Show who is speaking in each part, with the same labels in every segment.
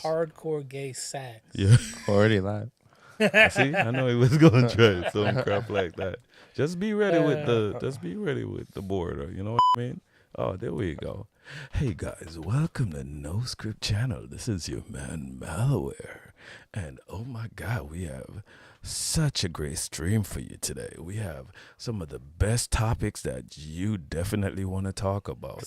Speaker 1: hardcore gay sax.
Speaker 2: Yeah.
Speaker 3: Already live.
Speaker 2: See, I know he was gonna try some crap like that. Just be ready with the border. You know what I mean? Oh, there we go. Hey guys, welcome to No Script Channel. This is your man Malware, and oh my God, we have such a great stream for you today. We have some of the best topics that you definitely want to talk about.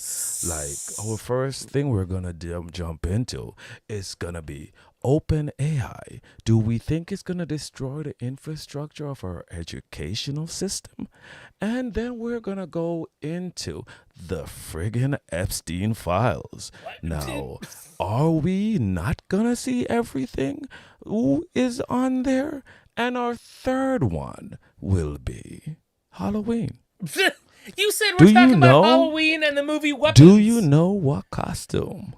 Speaker 2: Like our first thing we're gonna jump into is gonna be Open AI. Do we think it's gonna destroy the infrastructure of our educational system? And then we're gonna go into the friggin' Epstein files. Now, are we not gonna see everything who is on there? And our third one will be Halloween.
Speaker 1: You said we're talking about Halloween and the movie Weapons.
Speaker 2: Do you know what costume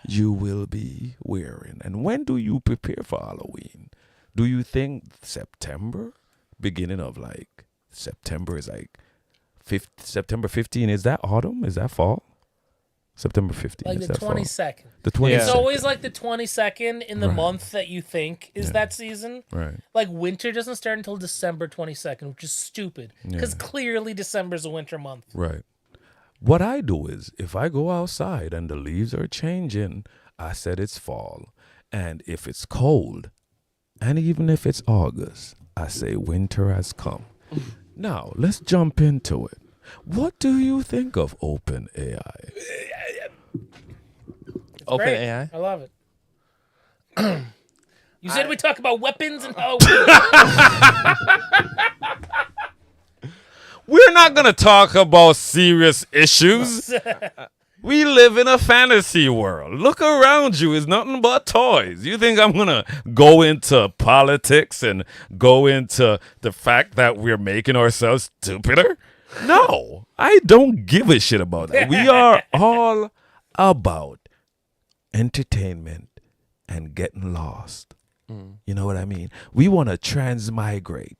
Speaker 2: you will be wearing? And when do you prepare for Halloween? Do you think September? Beginning of like September is like September 15. Is that autumn? Is that fall? September 15th.
Speaker 1: Like the 22nd.
Speaker 2: The 22nd.
Speaker 1: It's always like the 22nd in the month that you think is that season.
Speaker 2: Right.
Speaker 1: Like winter doesn't start until December 22nd, which is stupid. Because clearly December's a winter month.
Speaker 2: Right. What I do is if I go outside and the leaves are changing, I said it's fall. And if it's cold, and even if it's August, I say winter has come. Now, let's jump into it. What do you think of Open AI?
Speaker 3: Open
Speaker 1: Great.
Speaker 3: AI.
Speaker 1: I love it. You said we talk about weapons and
Speaker 2: We're not going to talk about serious issues. We live in a fantasy world. Look around you. It's nothing but toys. You think I'm going to go into politics and go into the fact that we're making ourselves stupider? No, I don't give a shit about that. We are all about entertainment and getting lost. You know what I mean? We want to transmigrate.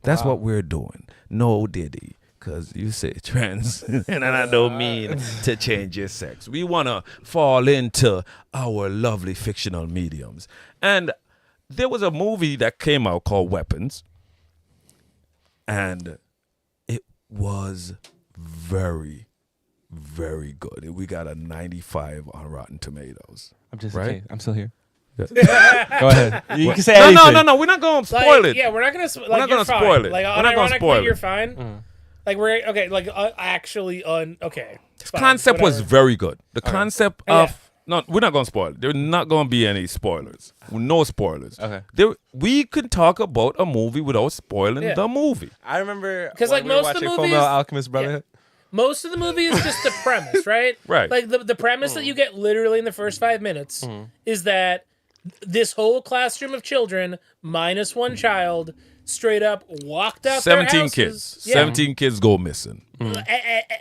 Speaker 2: That's what we're doing. No Diddy, because you say trans, and I don't mean to change your sex. We want to fall into our lovely fictional mediums. And there was a movie that came out called Weapons, and it was very, very good. We got a 95 on Rotten Tomatoes.
Speaker 3: I'm just
Speaker 2: Right?
Speaker 3: okay. I'm still here. Go ahead. You can say anything.
Speaker 2: No. We're not going to spoil it.
Speaker 1: Yeah, we're not gonna.
Speaker 2: We're not gonna spoil it.
Speaker 1: Like,
Speaker 2: We're not gonna spoil it.
Speaker 1: You're fine. Like we're okay. Like actually okay.
Speaker 2: The concept was very good. The concept
Speaker 1: Yeah.
Speaker 2: of no, we're not going to spoil it. There's not going to be any spoilers. No spoilers.
Speaker 3: Okay.
Speaker 2: We can talk about a movie without spoiling the movie.
Speaker 3: I remember
Speaker 1: 'Cause, like,
Speaker 3: when we were
Speaker 1: most of the
Speaker 3: watching
Speaker 1: movies-
Speaker 3: Fullmetal Alchemist Brotherhood.
Speaker 1: Most of the movie is just the premise, right?
Speaker 2: Right.
Speaker 1: Like the premise that you get literally in the first 5 minutes is that this whole classroom of children minus one child straight up walked out
Speaker 2: 17
Speaker 1: their houses.
Speaker 2: kids.
Speaker 1: Yeah.
Speaker 2: 17 kids go missing.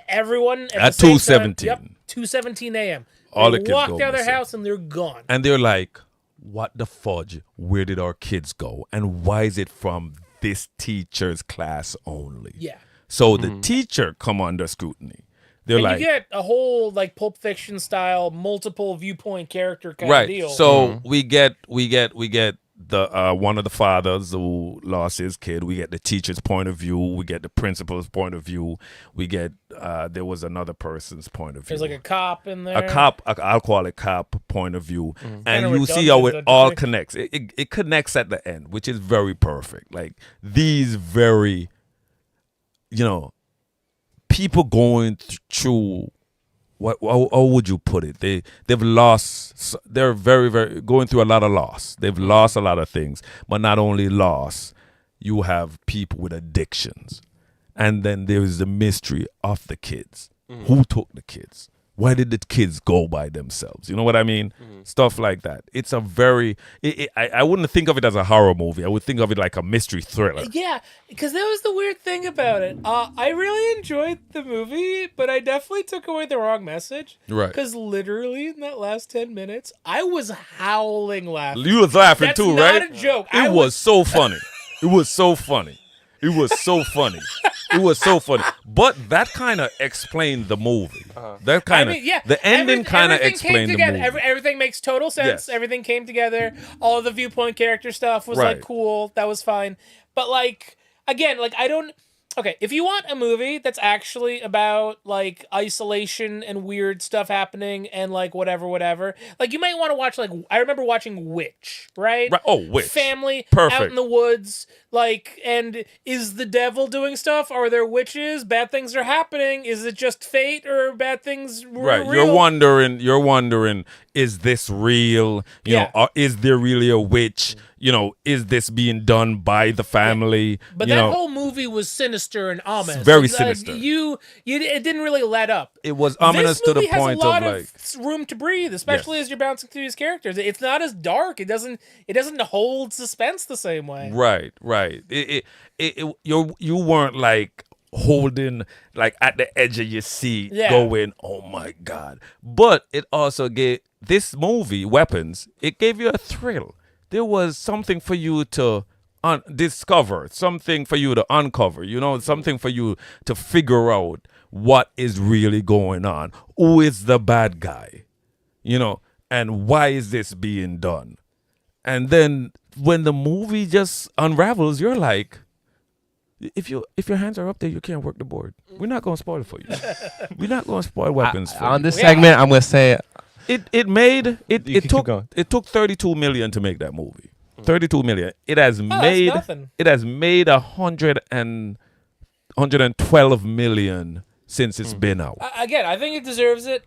Speaker 1: Everyone
Speaker 2: At
Speaker 1: the same
Speaker 2: 2:17.
Speaker 1: time, Yep, 2:17 a.m.
Speaker 2: All
Speaker 1: They
Speaker 2: the kids
Speaker 1: walked
Speaker 2: go
Speaker 1: out of their
Speaker 2: missing.
Speaker 1: house and they're gone.
Speaker 2: And they're like, what the fudge? Where did our kids go? And why is it from this teacher's class only?
Speaker 1: Yeah.
Speaker 2: So the teacher come under scrutiny. They're
Speaker 1: And
Speaker 2: like,
Speaker 1: you get a whole like Pulp Fiction style, multiple viewpoint character kind
Speaker 2: right.
Speaker 1: of deal.
Speaker 2: So we get the one of the fathers who lost his kid. We get the teacher's point of view. We get the principal's point of view. We get there was another person's point of view.
Speaker 1: there's like a cop in there.
Speaker 2: a cop. I'll call it cop point of view, and
Speaker 1: Kinda
Speaker 2: you see how it
Speaker 1: redundant,
Speaker 2: all
Speaker 1: don't you think?
Speaker 2: connects. It connects at the end, which is very perfect. Like these very, people going through. How would you put it? They've lost. They're very, very going through a lot of loss. They've lost a lot of things, but not only loss. You have people with addictions, and then there is the mystery of the kids. Who took the kids? Why did the kids go by themselves? You know what I mean? Stuff like that. It's a very. I wouldn't think of it as a horror movie. I would think of it like a mystery thriller.
Speaker 1: Yeah, because that was the weird thing about it. I really enjoyed the movie, but I definitely took away the wrong message.
Speaker 2: Right.
Speaker 1: Because literally in that last 10 minutes, I was howling laughing.
Speaker 2: You was laughing
Speaker 1: That's
Speaker 2: too,
Speaker 1: not
Speaker 2: right?
Speaker 1: a joke.
Speaker 2: It was so funny. It was so funny. It was so funny. It was so funny. But that kind of explained the movie. That kind of the ending kind of explained the movie.
Speaker 1: Everything makes total sense.
Speaker 2: Yes.
Speaker 1: Everything came together. All of the viewpoint character stuff was
Speaker 2: Right.
Speaker 1: like cool. That was fine. But like again, like I don't. Okay, if you want a movie that's actually about like isolation and weird stuff happening and like whatever, like you might want to watch like I remember watching Witch, right?
Speaker 2: Right. Oh, Witch.
Speaker 1: Family
Speaker 2: Perfect.
Speaker 1: out in the woods, like, and is the devil doing stuff? Are there witches? Bad things are happening. Is it just fate or bad things?
Speaker 2: Right.
Speaker 1: Real?
Speaker 2: You're wondering, is this real? You know, or is there really a witch? You know, is this being done by the family?
Speaker 1: But
Speaker 2: you
Speaker 1: that
Speaker 2: know,
Speaker 1: whole movie was sinister and ominous.
Speaker 2: very
Speaker 1: Like,
Speaker 2: sinister.
Speaker 1: It didn't really let up.
Speaker 2: it was ominous
Speaker 1: This
Speaker 2: to the
Speaker 1: movie has
Speaker 2: point
Speaker 1: a lot
Speaker 2: of like,
Speaker 1: room to breathe, especially
Speaker 2: Yes.
Speaker 1: as you're bouncing through these characters. It's not as dark. It doesn't hold suspense the same way.
Speaker 2: right. You weren't like holding like at the edge of your seat, going, "Oh my god!" But it also gave this movie Weapons. It gave you a thrill. There was something for you to discover, something for you to uncover. You know, something for you to figure out what is really going on. Who is the bad guy? You know, and why is this being done? And then when the movie just unravels, you're like, if your hands are up there, you can't work the board. We're not gonna spoil it for you. We're not gonna spoil Weapons for
Speaker 3: On
Speaker 2: you.
Speaker 3: this segment, I'm gonna say
Speaker 2: It
Speaker 3: You can keep
Speaker 2: took
Speaker 3: going.
Speaker 2: it took 32 million to make that movie. 32 million. It has
Speaker 1: that's
Speaker 2: made
Speaker 1: nothing.
Speaker 2: it has made 112 million since it's been out.
Speaker 1: Again, I think it deserves it.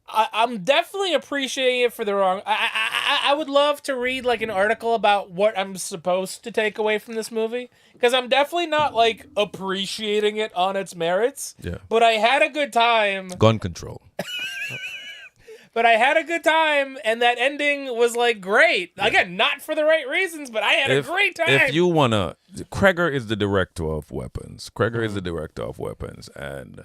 Speaker 1: I'm definitely appreciating it for the wrong. I would love to read like an article about what I'm supposed to take away from this movie because I'm definitely not like appreciating it on its merits.
Speaker 2: Yeah.
Speaker 1: But I had a good time.
Speaker 2: Gun control.
Speaker 1: But I had a good time, and that ending was like great. Again, not for the right reasons, but I had a great time.
Speaker 2: If you wanna, Kreger is the director of Weapons. Kreger is the director of Weapons, and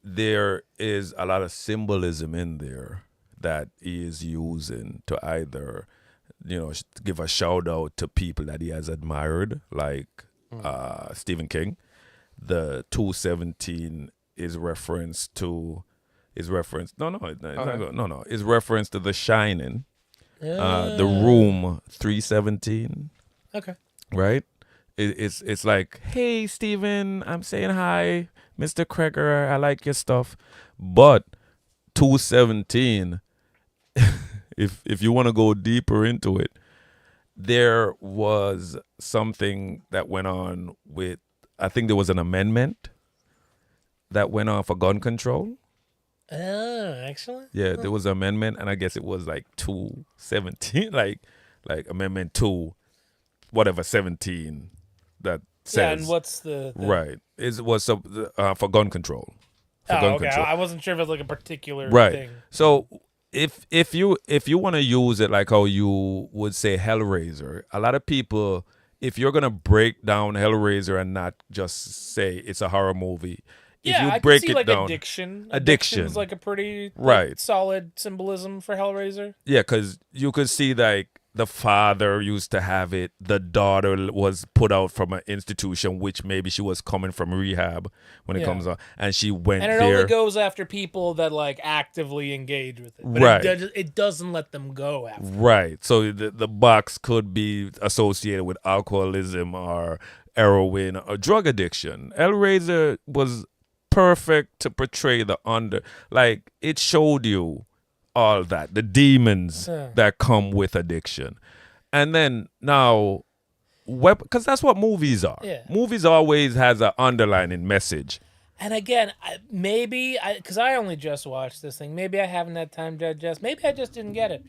Speaker 2: there is a lot of symbolism in there that he is using to either, you know, give a shout out to people that he has admired, like Stephen King. The 217 is reference to. Is reference no is reference to The Shining, The Room 317,
Speaker 1: Okay.
Speaker 2: right? It's like, hey Steven, I'm saying hi, Mr. Kreger, I like your stuff, but 217, if you want to go deeper into it, there was something that went on with, I think there was an amendment that went on for gun control.
Speaker 1: Oh, actually?
Speaker 2: Yeah, there was an amendment, and I guess it was like 217, like amendment 2, whatever 17 that says.
Speaker 1: Yeah, and what's the
Speaker 2: right? It was for gun control. For gun
Speaker 1: okay.
Speaker 2: control.
Speaker 1: I wasn't sure if it was like a particular
Speaker 2: Right.
Speaker 1: thing.
Speaker 2: So if you want to use it like how you would say Hellraiser, a lot of people, if you're gonna break down Hellraiser and not just say it's a horror movie. If you
Speaker 1: I
Speaker 2: break
Speaker 1: can see
Speaker 2: it
Speaker 1: like
Speaker 2: down,
Speaker 1: addiction.
Speaker 2: Addiction.
Speaker 1: Addiction's like a pretty
Speaker 2: Right.
Speaker 1: solid symbolism for Hellraiser.
Speaker 2: yeah, because you could see like the father used to have it. The daughter was put out from an institution, which maybe she was coming from rehab when it comes on, and she went
Speaker 1: And it
Speaker 2: there.
Speaker 1: only goes after people that like actively engage with it. But
Speaker 2: Right.
Speaker 1: it doesn't let them go after.
Speaker 2: Right. So the box could be associated with alcoholism or heroin or drug addiction. Hellraiser was perfect to portray the like it showed you all that, the demons that come with addiction. And then now because that's what movies are.
Speaker 1: Yeah.
Speaker 2: Movies always has an underlining message.
Speaker 1: And again, because I only just watched this thing. Maybe I haven't had time to digest. Maybe I just didn't get it.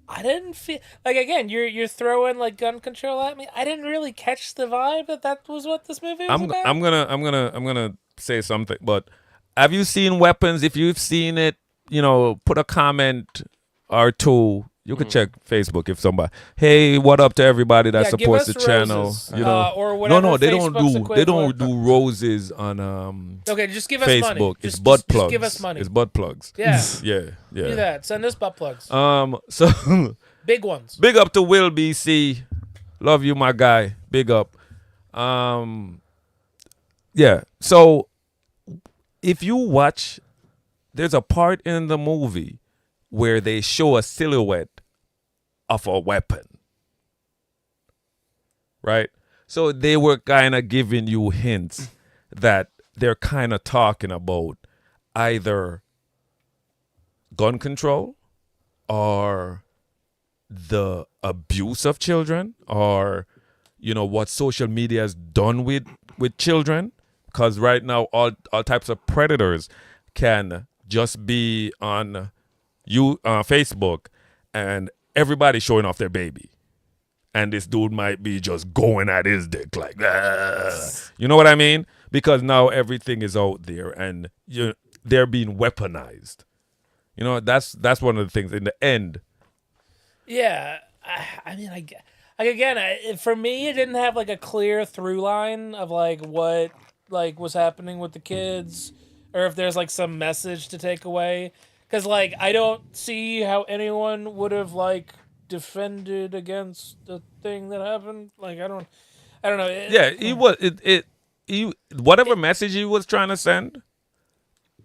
Speaker 1: I didn't feel like, again, you're throwing like gun control at me. I didn't really catch the vibe that was what this movie was about.
Speaker 2: I'm gonna say something, but have you seen Weapons? If you've seen it, you know, put a comment or two. You could check Facebook if somebody. Hey, what up to everybody that
Speaker 1: Yeah, give
Speaker 2: supports
Speaker 1: us
Speaker 2: the channel?
Speaker 1: roses,
Speaker 2: You know,
Speaker 1: or whatever
Speaker 2: no, they don't
Speaker 1: Facebook's
Speaker 2: do
Speaker 1: equivalent.
Speaker 2: roses on
Speaker 1: Okay, just give us
Speaker 2: Facebook.
Speaker 1: money.
Speaker 2: It's
Speaker 1: Just-
Speaker 2: butt
Speaker 1: just
Speaker 2: plugs.
Speaker 1: give us money.
Speaker 2: It's butt plugs.
Speaker 1: Yeah.
Speaker 2: yeah.
Speaker 1: Do that. Send us butt plugs.
Speaker 2: So
Speaker 1: Big ones.
Speaker 2: big up to Will BC. Love you, my guy. Big up. Yeah. So if you watch, there's a part in the movie where they show a silhouette of a weapon. Right? So they were kind of giving you hints that they're kind of talking about either gun control or the abuse of children, or what social media has done with children, because right now all types of predators can just be on Facebook and everybody showing off their baby, and this dude might be just going at his dick like that. You know what I mean? Because now everything is out there and they're being weaponized. That's one of the things in the end.
Speaker 1: Yeah, for me, it didn't have like a clear through line of like what like was happening with the kids, or if there's like some message to take away. Because like I don't see how anyone would have like defended against the thing that happened. Like I don't know.
Speaker 2: Whatever message he was trying to send.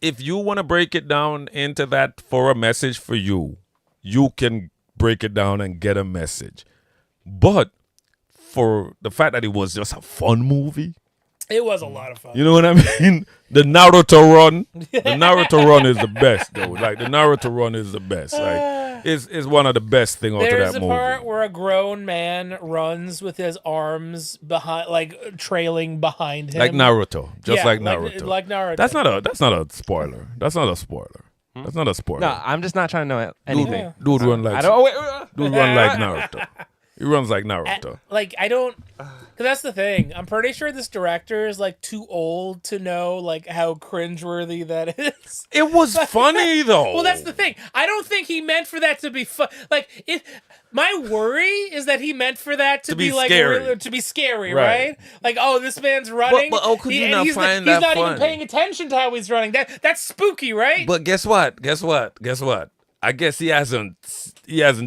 Speaker 2: If you want to break it down into that for a message for you, you can break it down and get a message. But for the fact that it was just a fun movie,
Speaker 1: it was a lot of fun.
Speaker 2: You know what I mean? The Naruto run is the best though. Like the Naruto run is the best. Like it's one of the best thing out of that movie.
Speaker 1: There's a part where a grown man runs with his arms behind, like trailing behind him,
Speaker 2: like Naruto,
Speaker 1: like
Speaker 2: Naruto.
Speaker 1: Like Naruto.
Speaker 2: That's not a spoiler. That's not a spoiler. That's not a spoiler.
Speaker 3: No, I'm just not trying to know anything.
Speaker 2: Dude run like
Speaker 3: I don't.
Speaker 2: dude run like Naruto. He runs like Naruto.
Speaker 1: I don't, because that's the thing. I'm pretty sure this director is like too old to know like how cringeworthy that is.
Speaker 2: It was funny though.
Speaker 1: Well, that's the thing. I don't think he meant for that to be fun. Like my worry is that he meant for that to be like
Speaker 2: scary.
Speaker 1: to be scary, right? Like, oh, this man's running.
Speaker 2: But could you not find that
Speaker 1: he's not
Speaker 2: funny?
Speaker 1: even paying attention to how he's running. That's spooky, right?
Speaker 2: But guess what? I guess he hasn't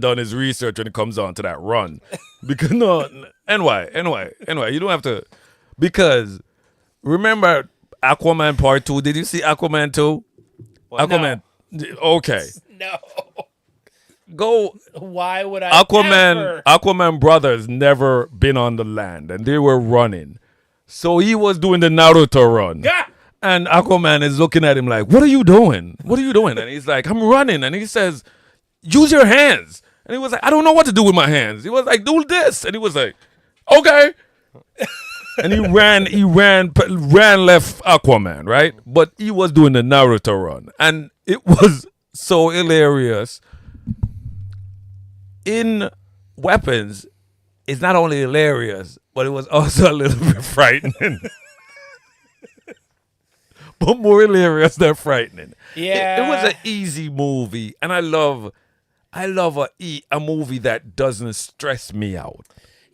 Speaker 2: done his research when it comes on to that run. Because NY, you don't have to, because remember Aquaman Part 2? Did you see Aquaman 2?
Speaker 1: Well,
Speaker 2: Aquaman. No. Okay.
Speaker 1: No.
Speaker 2: Go.
Speaker 1: Why would I
Speaker 2: Aquaman brothers never been on the land and they were running. So he was doing the Naruto run.
Speaker 1: Yeah.
Speaker 2: And Aquaman is looking at him like, what are you doing? What are you doing? And he's like, I'm running. And he says, use your hands. And he was like, I don't know what to do with my hands. He was like, do this. And he was like, okay. And he ran left Aquaman, right? But he was doing the Naruto run. And it was so hilarious. In Weapons, it's not only hilarious, but it was also a little bit frightening. But more hilarious than frightening.
Speaker 1: Yeah.
Speaker 2: It was an easy movie, and I love a movie that doesn't stress me out.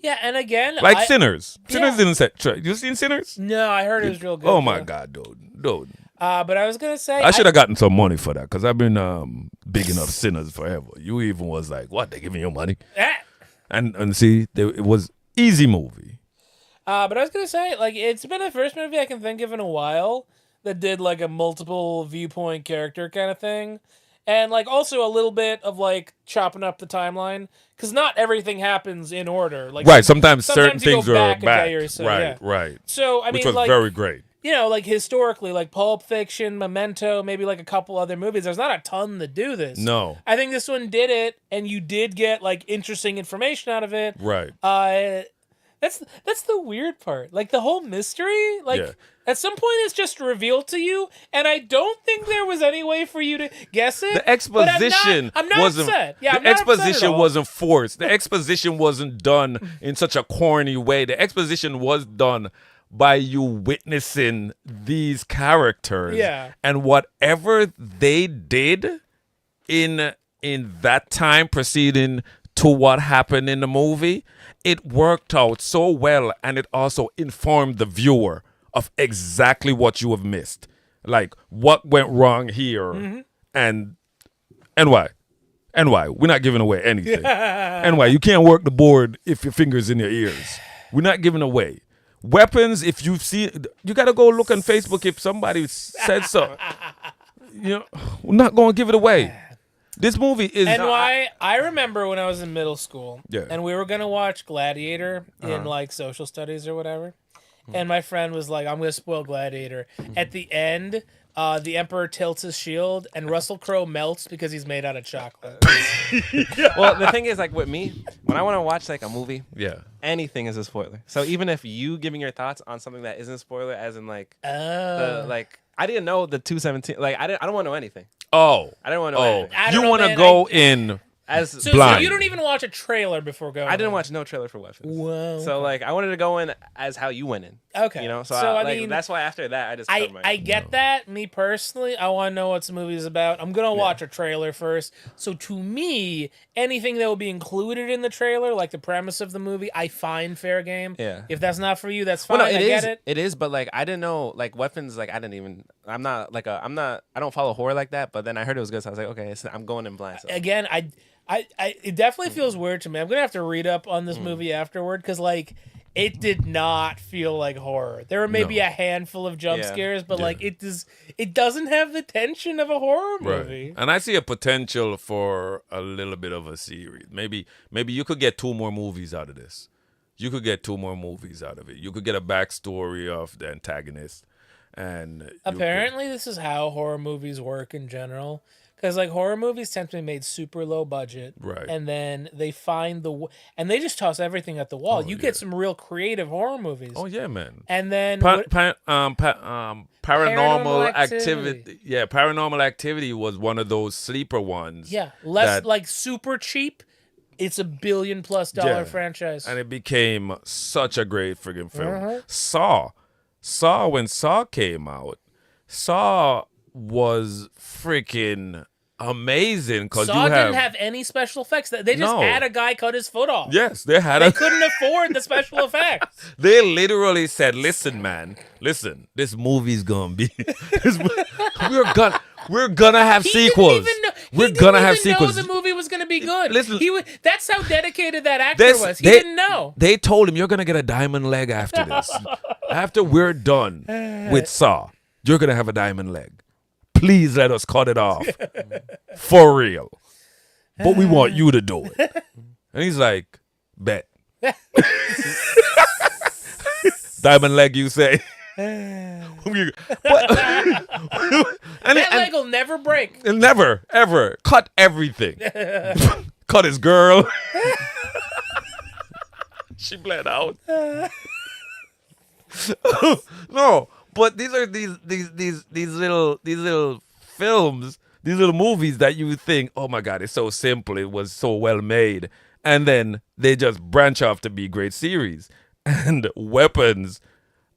Speaker 1: Yeah, and again,
Speaker 2: Like Sinners.
Speaker 1: Yeah.
Speaker 2: Sinners didn't set. You seen Sinners?
Speaker 1: No, I heard it was real good.
Speaker 2: Oh my God, dude.
Speaker 1: But I was gonna say
Speaker 2: I should have gotten some money for that because I've been big enough Sinners forever. You even was like, what? They giving you money? And see, it was easy movie.
Speaker 1: But I was gonna say, like, it's been the first movie I can think of in a while that did like a multiple viewpoint character kind of thing, and like also a little bit of like chopping up the timeline, because not everything happens in order. Like
Speaker 2: Right, sometimes certain
Speaker 1: you go
Speaker 2: things are
Speaker 1: back
Speaker 2: back.
Speaker 1: a day or so,
Speaker 2: Right,
Speaker 1: yeah.
Speaker 2: right.
Speaker 1: So I
Speaker 2: Which
Speaker 1: mean,
Speaker 2: was
Speaker 1: like,
Speaker 2: very great.
Speaker 1: you know, like historically, like Pulp Fiction, Memento, maybe like a couple other movies. There's not a ton that do this.
Speaker 2: No.
Speaker 1: I think this one did it, and you did get like interesting information out of it.
Speaker 2: Right.
Speaker 1: That's the weird part. Like the whole mystery, like
Speaker 2: Yeah.
Speaker 1: at some point it's just revealed to you, and I don't think there was any way for you to guess it.
Speaker 2: The exposition
Speaker 1: I'm not
Speaker 2: wasn't.
Speaker 1: upset. Yeah,
Speaker 2: the
Speaker 1: I'm not upset at
Speaker 2: exposition
Speaker 1: all.
Speaker 2: wasn't forced. The exposition wasn't done in such a corny way. The exposition was done by you witnessing these characters.
Speaker 1: Yeah.
Speaker 2: And whatever they did in that time preceding to what happened in the movie, it worked out so well, and it also informed the viewer of exactly what you have missed. Like what went wrong here and why. And why. We're not giving away anything. And why. You can't work the board if your finger's in your ears. We're not giving away. Weapons, if you've seen, you got to go look on Facebook if somebody said so. You know, we're not going to give it away. This movie is.
Speaker 1: And I remember when I was in middle school,
Speaker 2: Yeah.
Speaker 1: and we were gonna watch Gladiator in like social studies or whatever, and my friend was like, "I'm gonna spoil Gladiator." At the end, the Emperor tilts his shield, and Russell Crowe melts because he's made out of chocolate.
Speaker 3: Well, the thing is, like with me, when I want to watch like a movie,
Speaker 2: Yeah.
Speaker 3: anything is a spoiler. So even if you giving your thoughts on something that isn't a spoiler, as in like I didn't know the 217. Like I don't want to know anything.
Speaker 2: Oh.
Speaker 3: I didn't want to know anything.
Speaker 1: I don't
Speaker 2: You
Speaker 1: know,
Speaker 2: want to
Speaker 1: man.
Speaker 2: go in.
Speaker 1: So
Speaker 2: blind.
Speaker 1: you don't even watch a trailer before going.
Speaker 3: I didn't
Speaker 1: in.
Speaker 3: watch no trailer for Weapons.
Speaker 1: Whoa.
Speaker 3: So like I wanted to go in as how you went in.
Speaker 1: Okay.
Speaker 3: You know, so,
Speaker 1: I
Speaker 3: like,
Speaker 1: mean,
Speaker 3: that's why after that I just covered my
Speaker 1: I get that. Me personally, I want to know what the movie is about. I'm gonna watch a trailer first. So to me, anything that will be included in the trailer, like the premise of the movie, I find fair game.
Speaker 3: Yeah.
Speaker 1: If that's not for you, that's fine.
Speaker 3: Well, no,
Speaker 1: I get it.
Speaker 3: It is, but like I didn't know like Weapons. Like I didn't even. I'm not. I don't follow horror like that. But then I heard it was good, so I was like, okay, I'm going in blind. So.
Speaker 1: Again, it definitely feels weird to me. I'm gonna have to read up on this movie afterward because like it did not feel like horror. There were maybe
Speaker 2: No.
Speaker 1: a handful of jump
Speaker 3: Yeah.
Speaker 1: scares, but
Speaker 2: Yeah.
Speaker 1: like it doesn't have the tension of a horror movie.
Speaker 2: Right. And I see a potential for a little bit of a series. Maybe you could get 2 more movies out of this. You could get 2 more movies out of it. You could get a backstory of the antagonist. And you
Speaker 1: Apparently, this is how horror movies work in general. Because like horror movies tend to be made super low budget,
Speaker 2: Right.
Speaker 1: And then they find and they just toss everything at the wall. You get some real creative horror movies.
Speaker 2: Oh yeah, man.
Speaker 1: And then
Speaker 2: Paranormal
Speaker 1: Paranormal
Speaker 2: activity. Yeah, Paranormal Activity was one of those sleeper ones.
Speaker 1: yeah, less
Speaker 2: that-
Speaker 1: like super cheap. It's $1 billion+
Speaker 2: Yeah.
Speaker 1: franchise.
Speaker 2: And it became such a great friggin' film.
Speaker 1: Uh-huh.
Speaker 2: Saw, when Saw came out, Saw was freaking amazing because
Speaker 1: Saw
Speaker 2: you
Speaker 1: didn't have any special effects. They just
Speaker 2: No.
Speaker 1: had a guy cut his foot off.
Speaker 2: yes, they had
Speaker 1: They couldn't afford the special effects.
Speaker 2: They literally said, "Listen, man, listen. This movie's gonna be. we're gonna have sequels. We're gonna have sequels."
Speaker 1: Know the movie was gonna be good.
Speaker 2: Listen-
Speaker 1: that's how dedicated that actor was. He didn't know.
Speaker 2: They told him you're gonna get a diamond leg after this. After we're done with Saw, you're gonna have a diamond leg. Please let us cut it off for real. But we want you to do it. And he's like, bet. Diamond leg, you say? And
Speaker 1: That leg will never break.
Speaker 2: never, ever cut everything. Cut his girl. She bled out. No, but these are these little films, these little movies that you think, oh my God, it's so simple, it was so well made, and then they just branch off to be great series. And Weapons,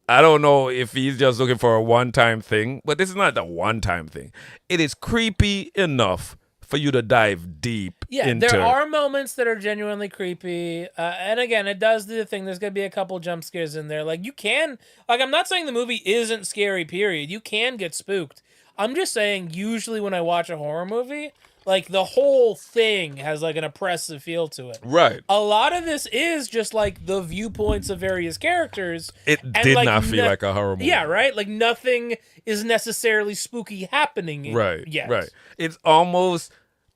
Speaker 2: I don't know if he's just looking for a one-time thing, but this is not a one-time thing. It is creepy enough for you to dive deep
Speaker 1: Yeah,
Speaker 2: into.
Speaker 1: there are moments that are genuinely creepy, and again, it does do the thing. There's gonna be a couple jump scares in there. Like you can, like I'm not saying the movie isn't scary. Period. You can get spooked. I'm just saying, usually when I watch a horror movie, like the whole thing has like an oppressive feel to it.
Speaker 2: Right.
Speaker 1: A lot of this is just like the viewpoints of various characters.
Speaker 2: It
Speaker 1: and,
Speaker 2: did
Speaker 1: like,
Speaker 2: not feel like a horror movie.
Speaker 1: Yeah, right. Like nothing is necessarily spooky happening.
Speaker 2: Right.
Speaker 1: Yet.
Speaker 2: Right. It's almost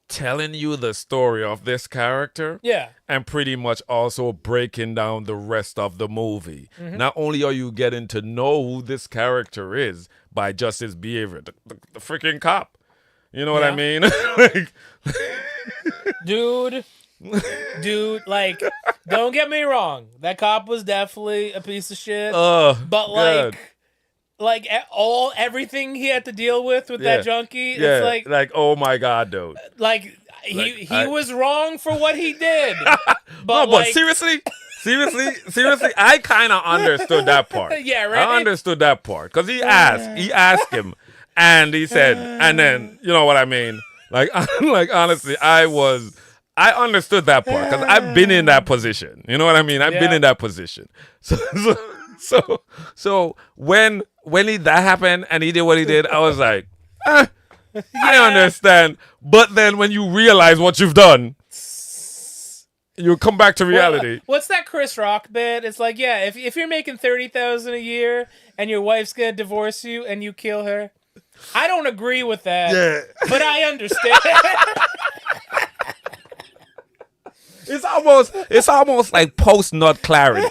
Speaker 2: telling you the story of this character.
Speaker 1: Yeah.
Speaker 2: And pretty much also breaking down the rest of the movie.
Speaker 1: Mm-hmm.
Speaker 2: Not only are you getting to know who this character is by just his behavior, the freaking cop. You know what I mean? Like,
Speaker 1: Dude, like, don't get me wrong. That cop was definitely a piece of shit. But
Speaker 2: God.
Speaker 1: like everything he had to deal with
Speaker 2: Yeah.
Speaker 1: that junkie,
Speaker 2: Yeah,
Speaker 1: it's like
Speaker 2: oh my God, dude.
Speaker 1: he
Speaker 2: I-
Speaker 1: was wrong for what he did.
Speaker 2: No,
Speaker 1: But
Speaker 2: but
Speaker 1: like,
Speaker 2: seriously, I kind of understood that part.
Speaker 1: Yeah, right?
Speaker 2: I understood that part because he asked him, and he said, and then you know what I mean. Like honestly, I understood that part because I've been in that position. You know what I mean? I've been
Speaker 1: Yeah.
Speaker 2: in that position. So when that happened and he did what he did, I was like, I understand. But then when you realize what you've done, you come back to reality.
Speaker 1: What's that Chris Rock bit? It's like, yeah, if you're making $30,000 a year and your wife's gonna divorce you and you kill her, I don't agree with that.
Speaker 2: Yeah.
Speaker 1: But I understand.
Speaker 2: It's almost like post nut clarity.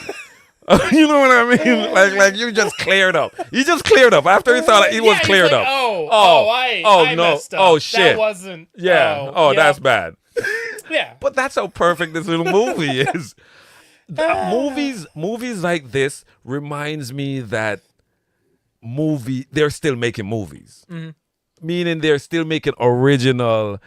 Speaker 2: You know what I mean? Like you just cleared up. You just cleared up after he thought it was
Speaker 1: he's
Speaker 2: cleared
Speaker 1: like,
Speaker 2: up.
Speaker 1: I
Speaker 2: no.
Speaker 1: messed up.
Speaker 2: Oh, shit.
Speaker 1: That wasn't.
Speaker 2: Yeah.
Speaker 1: yeah.
Speaker 2: That's bad.
Speaker 1: Yeah.
Speaker 2: But that's how perfect this little movie is. Movies like this reminds me that they're still making movies.
Speaker 1: Mm-hmm.
Speaker 2: Meaning they're still making original.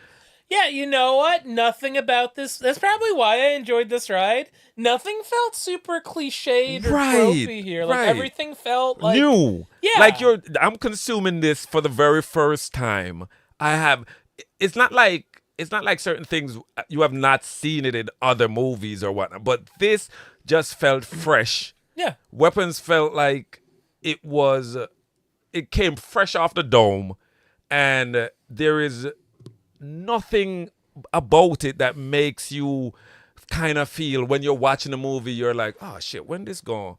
Speaker 1: Yeah, you know what? Nothing about this. That's probably why I enjoyed this ride. Nothing felt super cliched or tropey here. Like
Speaker 2: right.
Speaker 1: everything felt like
Speaker 2: new.
Speaker 1: Yeah.
Speaker 2: Like I'm consuming this for the very first time. It's not like certain things you have not seen it in other movies or whatnot, but this just felt fresh.
Speaker 1: Yeah.
Speaker 2: Weapons felt like it came fresh off the dome, and there is nothing about it that makes you kind of feel when you're watching a movie, you're like, oh shit, when this going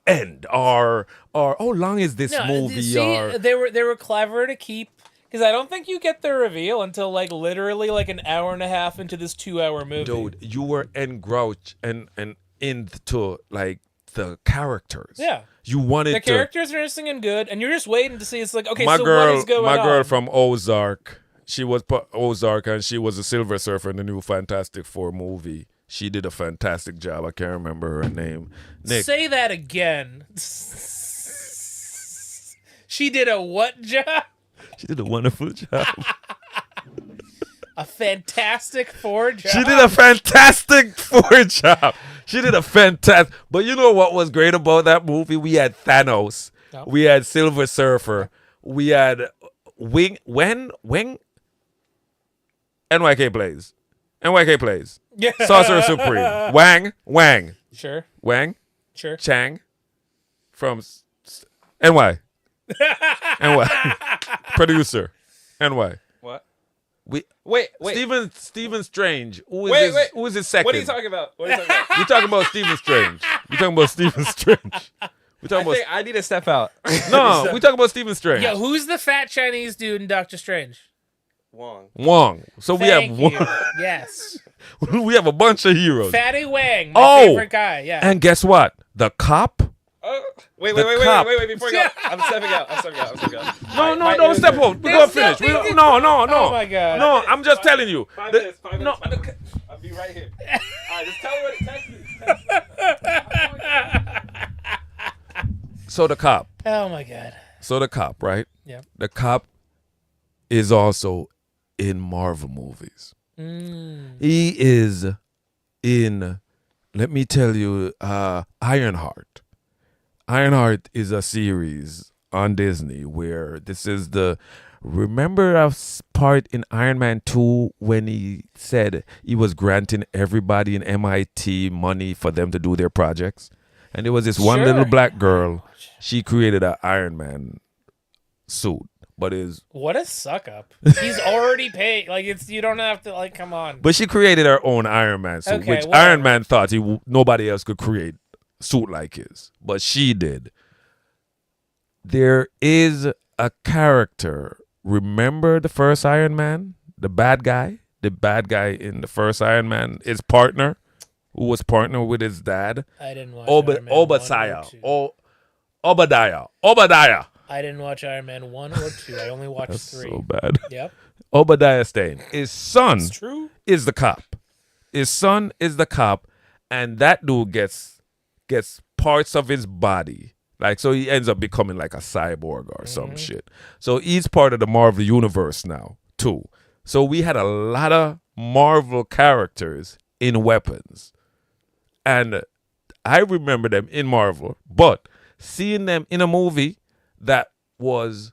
Speaker 2: end, or how long is this movie?
Speaker 1: See, they were clever to keep, because I don't think you get the reveal until like literally like an hour and a half into this 2-hour movie.
Speaker 2: Dude, you were engrossed and into like the characters.
Speaker 1: Yeah.
Speaker 2: You wanted
Speaker 1: the characters are interesting and good, and you're just waiting to see. It's like, okay,
Speaker 2: what is
Speaker 1: going on?
Speaker 2: My girl from Ozark, she was Ozark, and she was a Silver Surfer in the new Fantastic Four movie. She did a fantastic job. I can't remember her name. Nick.
Speaker 1: Say that again. She did a what job?
Speaker 2: She did a wonderful job.
Speaker 1: A Fantastic Four job?
Speaker 2: She did a fantastic Four job. She did a fantastic. But you know what was great about that movie? We had Thanos.
Speaker 1: No.
Speaker 2: We had Silver Surfer. We had Wing. NYK plays.
Speaker 1: Yeah.
Speaker 2: Sorcerer Supreme. Wang.
Speaker 1: Sure.
Speaker 2: Wang.
Speaker 1: Sure.
Speaker 2: Chang. From NY. NY. Producer. NY.
Speaker 3: What?
Speaker 2: Wait.
Speaker 3: Wait.
Speaker 2: Steven Strange. Who is his second?
Speaker 3: What are you talking about?
Speaker 2: We're talking about Stephen Strange. We're talking about Stephen Strange.
Speaker 3: I need to step out.
Speaker 2: No, we're talking about Stephen Strange.
Speaker 1: Yo, who's the fat Chinese dude in Doctor Strange?
Speaker 2: Wong. So
Speaker 1: Thank
Speaker 2: we have
Speaker 1: you. Yes.
Speaker 2: we have a bunch of heroes.
Speaker 1: Fatty Wang, my favorite guy. Yeah.
Speaker 2: And guess what? The cop.
Speaker 3: Wait,
Speaker 2: cop.
Speaker 3: before you go. I'm stepping out.
Speaker 2: No, don't step out. We're going to finish. No.
Speaker 1: Oh my God.
Speaker 2: No, I'm just telling you.
Speaker 3: 5 minutes. No. I'll be right here. All right, just tell me what it takes me.
Speaker 2: So the cop.
Speaker 1: Oh my God.
Speaker 2: So the cop, right?
Speaker 1: Yeah.
Speaker 2: The cop is also in Marvel movies. He is in, let me tell you, Ironheart. Ironheart is a series on Disney where this is remember a part in Iron Man 2 when he said he was granting everybody in MIT money for them to do their projects? And there was this one little black girl. She created an Iron Man suit. But
Speaker 1: what a suck up. He's already paid. Like, you don't have to, like, come on.
Speaker 2: But she created her own Iron Man suit,
Speaker 1: Okay,
Speaker 2: which
Speaker 1: whatever.
Speaker 2: Iron Man thought nobody else could create a suit like his. But she did. There is a character. Remember the first Iron Man? The bad guy? The bad guy in the first Iron Man, his partner, who was partner with his dad.
Speaker 1: I didn't watch Iron Man 1 or 2.
Speaker 2: Obadiah.
Speaker 1: I didn't watch Iron Man 1 or 2. I only watched
Speaker 2: That's
Speaker 1: 3.
Speaker 2: so bad.
Speaker 1: Yep.
Speaker 2: Obadiah Stane. His son
Speaker 1: It's true.
Speaker 2: is the cop. His son is the cop, and that dude gets parts of his body. Like, so he ends up becoming like a cyborg or some shit. So he's part of the Marvel universe now, too. So we had a lot of Marvel characters in Weapons. And I remember them in Marvel, but seeing them in a movie that was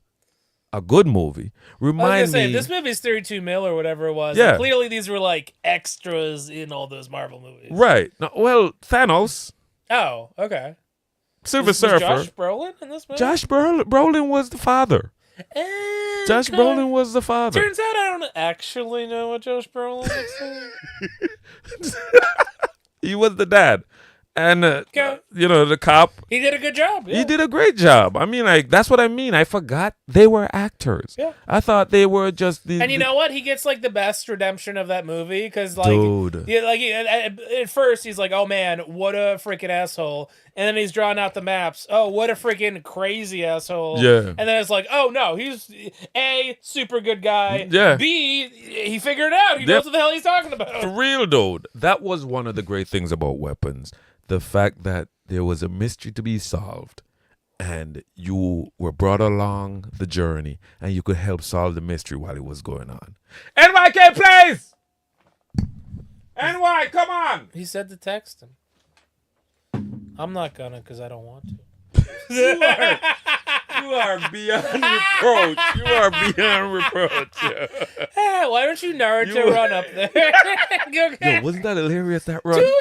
Speaker 2: a good movie reminds me.
Speaker 1: This movie's 32 mil or whatever it was.
Speaker 2: Yeah.
Speaker 1: And clearly these were like extras in all those Marvel movies.
Speaker 2: Right. No, well, Thanos,
Speaker 1: Oh, okay.
Speaker 2: Silver
Speaker 1: Was
Speaker 2: Surfer.
Speaker 1: Josh Brolin in this movie?
Speaker 2: Josh Brolin was the father. Josh Brolin was the father.
Speaker 1: Turns out I don't actually know what Josh Brolin looks like.
Speaker 2: He was the dad. And,
Speaker 1: Okay.
Speaker 2: the cop,
Speaker 1: He did a good job. Yeah.
Speaker 2: he did a great job. I mean, like, that's what I mean. I forgot they were actors.
Speaker 1: Yeah.
Speaker 2: I thought they were just the.
Speaker 1: And you know what? He gets like the best redemption of that movie because, like,
Speaker 2: Dude.
Speaker 1: yeah, like at first he's like, "Oh man, what a freaking asshole," and then he's drawing out the maps. Oh, what a freaking crazy asshole.
Speaker 2: Yeah.
Speaker 1: And then it's like, oh no, he's A, super good guy.
Speaker 2: Yeah.
Speaker 1: B, he figured it out. He knows what the hell he's talking
Speaker 2: For
Speaker 1: about.
Speaker 2: real, dude. That was one of the great things about Weapons. The fact that there was a mystery to be solved and you were brought along the journey and you could help solve the mystery while it was going on. NYK plays! NY, come on!
Speaker 1: He said to text him. I'm not gonna because I don't want to.
Speaker 2: You are beyond reproach. You are beyond reproach.
Speaker 1: Hey, why don't you Naruto run up there?
Speaker 2: Yo, wasn't that hilarious, that run?
Speaker 1: Dude,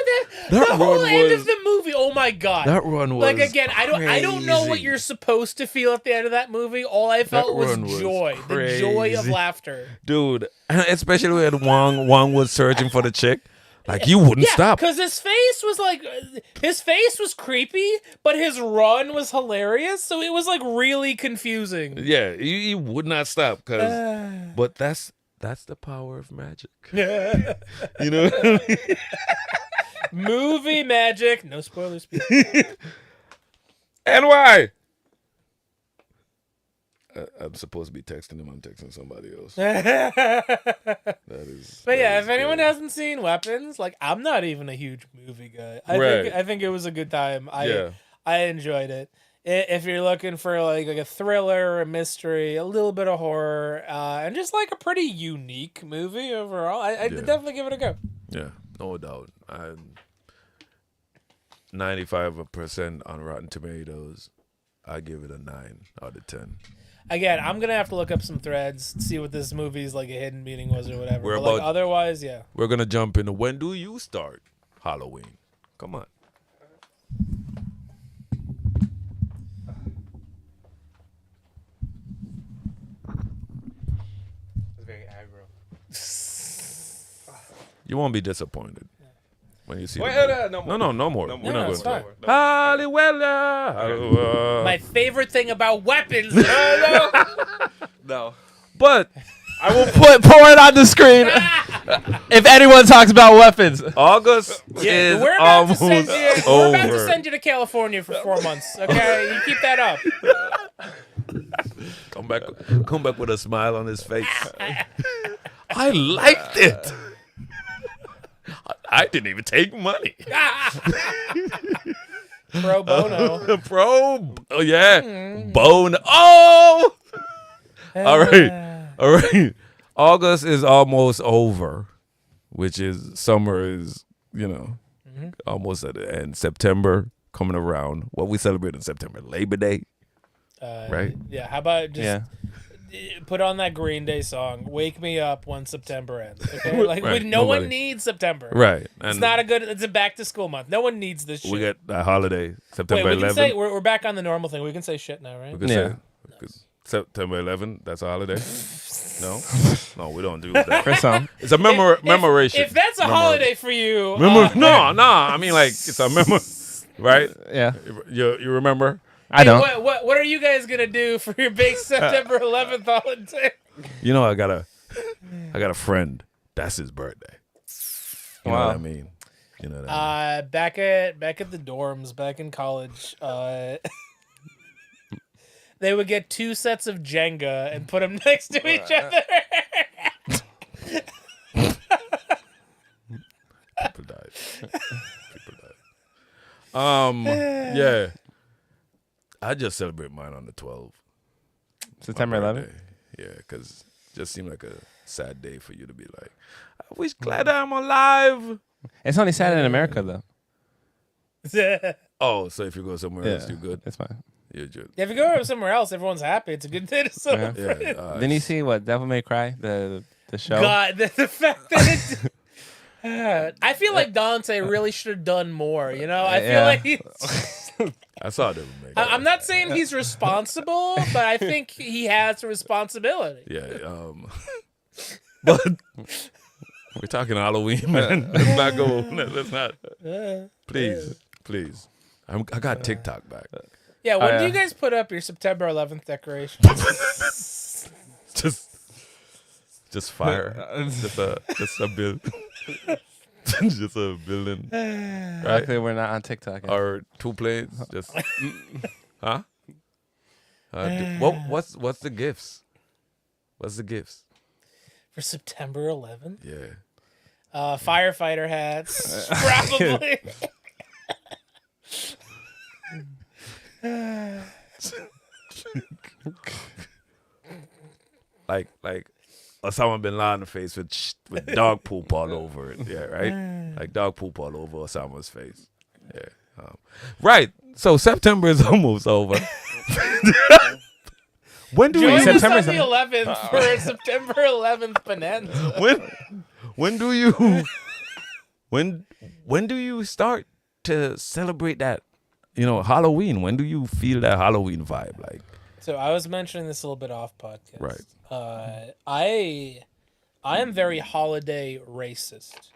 Speaker 1: the
Speaker 2: That
Speaker 1: whole
Speaker 2: run
Speaker 1: end
Speaker 2: was-
Speaker 1: of the movie. Oh my god!
Speaker 2: That run was
Speaker 1: like again. I don't know what
Speaker 2: crazy.
Speaker 1: you're supposed to feel at the end of that movie. All I felt was
Speaker 2: run was
Speaker 1: joy, the joy of
Speaker 2: crazy.
Speaker 1: laughter.
Speaker 2: Dude, especially when Wong was searching for the chick. Like, you wouldn't
Speaker 1: Yeah,
Speaker 2: stop.
Speaker 1: because his face was creepy, but his run was hilarious. So it was like really confusing.
Speaker 2: Yeah, he would not stop. But that's the power of magic. You know what I mean?
Speaker 1: Movie magic. No spoilers.
Speaker 2: NY! I'm supposed to be texting him. I'm texting somebody else. That is.
Speaker 1: But yeah,
Speaker 2: that
Speaker 1: if
Speaker 2: is
Speaker 1: anyone
Speaker 2: great.
Speaker 1: hasn't seen Weapons, like I'm not even a huge movie guy.
Speaker 2: Right.
Speaker 1: I think it was a good time.
Speaker 2: Yeah.
Speaker 1: I enjoyed it. If you're looking for like a thriller, a mystery, a little bit of horror, and just like a pretty unique movie overall, I'd
Speaker 2: Yeah.
Speaker 1: definitely give it a go.
Speaker 2: Yeah, no doubt. I'm 95% on Rotten Tomatoes. I give it a 9 out of 10.
Speaker 1: Again, I'm gonna have to look up some threads, see what this movie's like a hidden meaning was or whatever.
Speaker 2: We're
Speaker 1: But like
Speaker 2: about-
Speaker 1: otherwise, yeah.
Speaker 2: We're gonna jump into when do you start Halloween? Come on.
Speaker 3: It's very aggro.
Speaker 2: You won't be disappointed when you see.
Speaker 3: Wait,
Speaker 2: the
Speaker 3: no
Speaker 2: movie.
Speaker 3: more.
Speaker 2: No more.
Speaker 3: No
Speaker 2: We're
Speaker 3: more.
Speaker 2: not
Speaker 1: No,
Speaker 2: going
Speaker 1: it's
Speaker 2: to.
Speaker 1: fine.
Speaker 2: Hallelujah.
Speaker 1: My favorite thing about Weapons.
Speaker 3: No.
Speaker 2: But
Speaker 3: I will pour it on the screen if anyone talks about Weapons.
Speaker 2: August
Speaker 1: Yeah,
Speaker 2: is
Speaker 1: we're about to send
Speaker 2: almost
Speaker 1: you. We're about to
Speaker 2: over.
Speaker 1: send you to California for 4 months. Okay, you keep that up.
Speaker 2: Come back with a smile on his face. I liked it. I didn't even take money.
Speaker 1: Pro bono.
Speaker 2: Oh yeah, bone. Oh, all right. August is almost over, which is summer is almost at the end. September coming around. What we celebrate in September? Labor Day, right?
Speaker 1: Yeah. How about just
Speaker 3: Yeah.
Speaker 1: put on that Green Day song, "Wake Me Up When September Ends." Okay, like
Speaker 2: Right,
Speaker 1: no one
Speaker 2: nobody-
Speaker 1: needs September.
Speaker 2: Right.
Speaker 1: It's not a good. It's a back to school month. No one needs this shit.
Speaker 2: We got that holiday,
Speaker 1: Wait,
Speaker 2: September
Speaker 1: we can say
Speaker 2: 11th.
Speaker 1: we're back on the normal thing. We can say shit now, right?
Speaker 2: We could
Speaker 3: Yeah.
Speaker 2: say September 11th. That's a holiday. No, we don't do that.
Speaker 3: For some.
Speaker 2: It's a memoration.
Speaker 1: If that's a holiday for you,
Speaker 2: No. I mean, like it's a right?
Speaker 3: Yeah.
Speaker 2: You remember?
Speaker 3: I don't.
Speaker 1: What are you guys gonna do for your big September 11th holiday?
Speaker 2: You know, I got a friend. That's his birthday. You know
Speaker 3: Wow.
Speaker 2: what I mean? You know what I mean?
Speaker 1: Back at the dorms, back in college, they would get 2 sets of Jenga and put them next to each other.
Speaker 2: People died. Yeah. I just celebrate mine on the 12th.
Speaker 3: September 11th.
Speaker 2: Yeah, because it just seemed like a sad day for you to be like, I wish glad I'm alive.
Speaker 3: It's only sad in America, though.
Speaker 2: Oh, so if you go somewhere else, you're good.
Speaker 3: It's fine.
Speaker 2: You're good.
Speaker 1: If you go somewhere else, everyone's happy. It's a good day to celebrate.
Speaker 2: Yeah.
Speaker 3: Didn't you see what Devil May Cry, the show?
Speaker 1: God, the fact that I feel like Dante really should have done more. You know, I feel
Speaker 3: Yeah.
Speaker 1: like
Speaker 2: I saw them make
Speaker 1: I'm not saying he's responsible, but I think he has a responsibility.
Speaker 2: Yeah, but we're talking Halloween, man. Let's not go. Let's not. Please. I got TikTok back.
Speaker 1: Yeah, when do
Speaker 3: yeah.
Speaker 1: you guys put up your September 11th decorations?
Speaker 2: Just fire. just a build. Just a building. Right?
Speaker 3: Luckily, we're not on TikTok. Yet.
Speaker 2: Or 2 planes. Just. Huh? What's the gifts? What's the gifts?
Speaker 1: For September 11th?
Speaker 2: Yeah.
Speaker 1: Firefighter hats, probably.
Speaker 2: like Osama bin Laden face with dog poop all over it. Yeah, right. Like dog poop all over Osama's face. Yeah. Right. So September is almost over. When do
Speaker 1: Join
Speaker 2: you
Speaker 1: us
Speaker 3: September
Speaker 1: on the 11th for a September 11th bonanza.
Speaker 2: when do you when do you start to celebrate that? Halloween. When do you feel that Halloween vibe? Like,
Speaker 1: So I was mentioning this a little bit off podcast.
Speaker 2: Right.
Speaker 1: I am very holiday racist.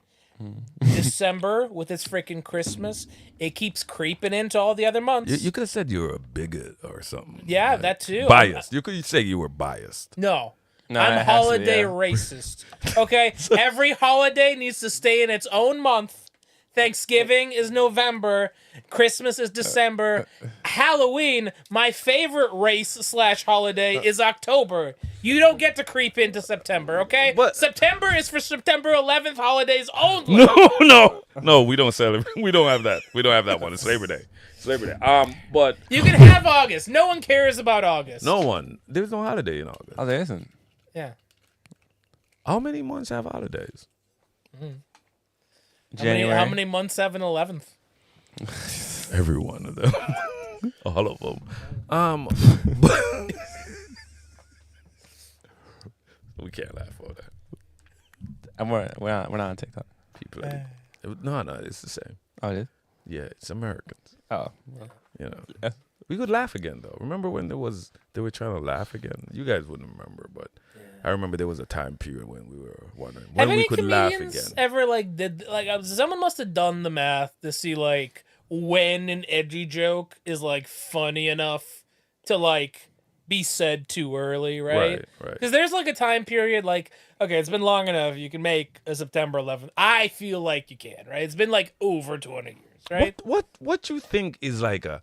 Speaker 1: December with its freaking Christmas, it keeps creeping into all the other months.
Speaker 2: you could have said you were a bigot or something.
Speaker 1: Yeah,
Speaker 2: Like,
Speaker 1: that too.
Speaker 2: Biased. You could say you were biased.
Speaker 1: No.
Speaker 3: No,
Speaker 1: I'm
Speaker 3: it has to be,
Speaker 1: holiday
Speaker 3: yeah.
Speaker 1: racist. Okay? Every holiday needs to stay in its own month. Thanksgiving is November. Christmas is December. Halloween, my favorite race/holiday, is October. You don't get to creep into September, okay?
Speaker 3: But-
Speaker 1: September is for September 11th holidays only.
Speaker 2: No, we don't celebrate. We don't have that. We don't have that one. It's Labor Day. But
Speaker 1: You can have August. No one cares about August.
Speaker 2: no one. There's no holiday in August.
Speaker 3: Oh, there isn't.
Speaker 1: Yeah.
Speaker 2: How many months have holidays?
Speaker 3: January.
Speaker 1: How many months have an 11th?
Speaker 2: Every one of them. All of them. But we can't laugh at that.
Speaker 3: And we're not on TikTok.
Speaker 2: People. No, it's the same.
Speaker 3: Oh, it is.
Speaker 2: Yeah, it's Americans.
Speaker 3: Oh,
Speaker 2: Yeah. We could laugh again though. Remember when they were trying to laugh again? You guys wouldn't remember, but I remember there was a time period when we were wondering when
Speaker 1: Have
Speaker 2: we
Speaker 1: any
Speaker 2: could laugh
Speaker 1: comedians
Speaker 2: again.
Speaker 1: ever someone must have done the math to see like when an edgy joke is like funny enough to like be said too early, right?
Speaker 2: Right.
Speaker 1: Because there's like a time period like, okay, it's been long enough you can make a September 11th. I feel like you can, right? It's been like over 20 years, right?
Speaker 2: What you think is like a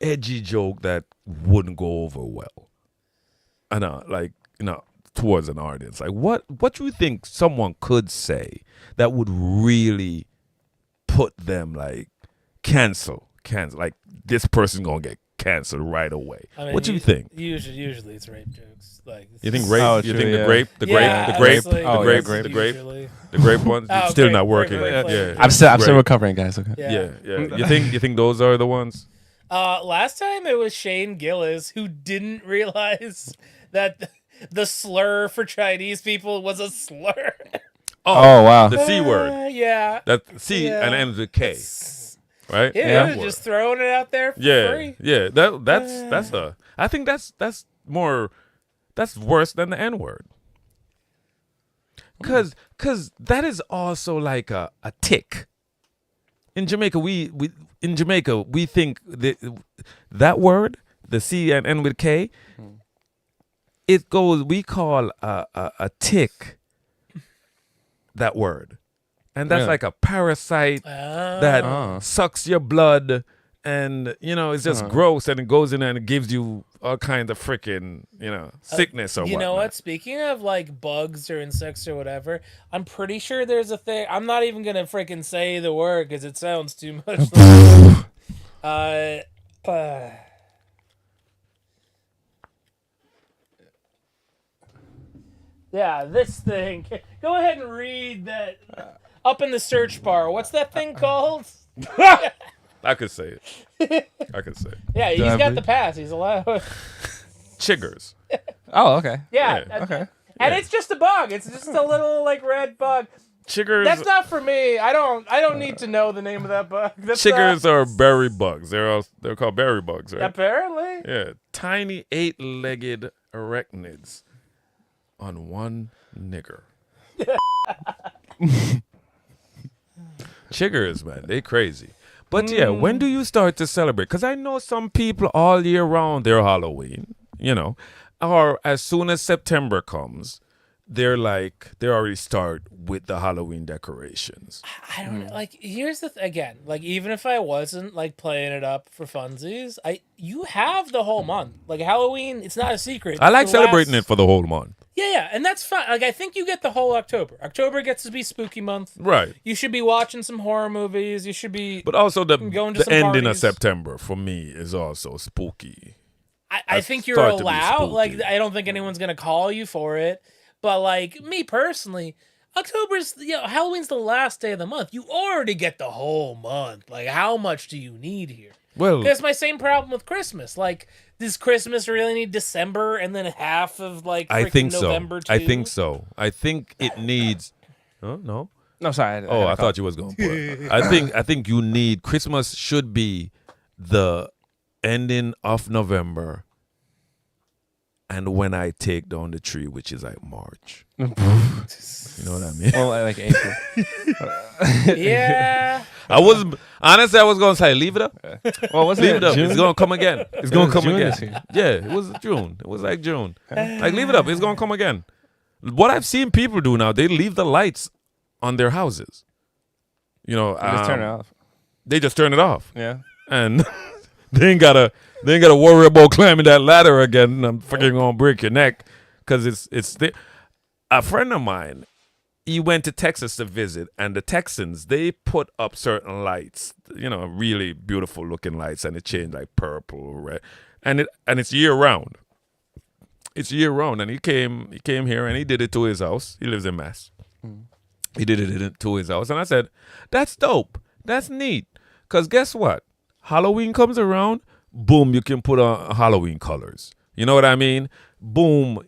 Speaker 2: edgy joke that wouldn't go over well? I know, towards an audience. Like what you think someone could say that would really put them like cancel like this person gonna get canceled right away.
Speaker 1: I mean,
Speaker 2: What do you think?
Speaker 1: Usually it's rape jokes. Like
Speaker 2: You think rape?
Speaker 3: Oh,
Speaker 2: you
Speaker 3: true,
Speaker 2: think
Speaker 3: yeah.
Speaker 2: the grape, the
Speaker 1: Yeah,
Speaker 2: grape,
Speaker 1: honestly,
Speaker 3: Oh, yeah,
Speaker 2: grape,
Speaker 3: grape.
Speaker 2: the grape,
Speaker 1: usually.
Speaker 2: the grape one?
Speaker 1: Oh,
Speaker 2: Still
Speaker 1: grape,
Speaker 2: not
Speaker 1: grape,
Speaker 2: working.
Speaker 1: grape,
Speaker 2: Yeah.
Speaker 3: I'm still
Speaker 2: Grape.
Speaker 3: recovering, guys. Okay.
Speaker 2: Yeah. You think those are the ones?
Speaker 1: Last time it was Shane Gillis who didn't realize that the slur for Chinese people was a slur.
Speaker 3: Oh, wow.
Speaker 2: The C word.
Speaker 1: Yeah.
Speaker 2: That C
Speaker 1: Yeah.
Speaker 2: and ends with K, right?
Speaker 1: Yeah,
Speaker 2: That
Speaker 1: he was
Speaker 2: word.
Speaker 1: just throwing it out there for free.
Speaker 2: Yeah. That's I think that's worse than the N word. Cause that is also like a tick. In Jamaica, we think that word, the C and N with K, we call a tick that word. And that's
Speaker 3: Yeah.
Speaker 2: like a parasite that sucks your blood, and it's just gross, and it goes in there and it gives you all kinds of freaking sickness or
Speaker 1: You know
Speaker 2: whatnot.
Speaker 1: what? Speaking of like bugs or insects or whatever, I'm pretty sure there's a thing. I'm not even gonna freaking say the word because it sounds too much. Yeah, this thing. Go ahead and read that up in the search bar. What's that thing called?
Speaker 2: I could say it.
Speaker 1: Yeah, he's
Speaker 3: I
Speaker 1: got
Speaker 3: read?
Speaker 1: the pass. He's allowed.
Speaker 3: Oh, okay.
Speaker 1: Yeah.
Speaker 2: Yeah.
Speaker 3: Okay.
Speaker 1: And
Speaker 2: Yeah.
Speaker 1: it's just a bug. It's just a little like red bug.
Speaker 2: chiggers.
Speaker 1: That's not for me. I don't need to know the name of that bug. That's
Speaker 2: Chiggers are berry bugs. They're called berry bugs, right?
Speaker 1: apparently.
Speaker 2: Yeah, tiny 8-legged arachnids on one nigger. Chiggers, man, they crazy. But yeah, when do you start to celebrate? Because I know some people all year round their Halloween, or as soon as September comes, they already start with the Halloween decorations.
Speaker 1: I don't know. Like, here's the again. Like, even if I wasn't like playing it up for funsies, you have the whole month. Like Halloween, it's not a secret.
Speaker 2: I like
Speaker 1: It's the
Speaker 2: celebrating
Speaker 1: last-
Speaker 2: it for the whole month.
Speaker 1: Yeah, and that's fine. Like, I think you get the whole October. October gets to be spooky month.
Speaker 2: Right.
Speaker 1: You should be watching some horror movies. You should be.
Speaker 2: But also the
Speaker 1: Going to
Speaker 2: the
Speaker 1: some
Speaker 2: ending of
Speaker 1: parties.
Speaker 2: September for me is also spooky.
Speaker 1: I think you're
Speaker 2: start to be
Speaker 1: allowed. Like,
Speaker 2: spooky.
Speaker 1: I don't think anyone's gonna call you for it. But like me personally, October's Halloween's the last day of the month. You already get the whole month. Like, how much do you need here?
Speaker 2: Well,
Speaker 1: That's my same problem with Christmas. Like, does Christmas really need December and then half of like
Speaker 2: I
Speaker 1: freaking
Speaker 2: think so.
Speaker 1: November too?
Speaker 2: I think so. I think it needs. Oh no.
Speaker 3: No, sorry.
Speaker 2: Oh, I thought you was going to put it. I think you need Christmas should be the ending of November and when I take down the tree, which is like March. You know what I mean?
Speaker 3: Well, like April.
Speaker 1: Yeah.
Speaker 2: I was honestly I was going to say leave it up.
Speaker 3: Well, wasn't
Speaker 2: Leave
Speaker 3: it
Speaker 2: it up.
Speaker 3: June?
Speaker 2: It's going to come again. It's going to
Speaker 3: was
Speaker 2: come
Speaker 3: June
Speaker 2: again.
Speaker 3: this year.
Speaker 2: Yeah, it was June. It was like June. Like leave it up. It's going to come again. What I've seen people do now, they leave the lights on their houses.
Speaker 3: Just turn it off.
Speaker 2: They just turn it off.
Speaker 3: Yeah.
Speaker 2: And they ain't gotta worry about climbing that ladder again. I'm fucking gonna break your neck because a friend of mine. He went to Texas to visit, and the Texans they put up certain lights, really beautiful looking lights, and it changed like purple, red, and it's year round. It's year round, and he came here and he did it to his house. He lives in Mass. He did it to his house, and I said, "That's dope. That's neat." Cause guess what? Halloween comes around, boom, you can put on Halloween colors. You know what I mean? Boom,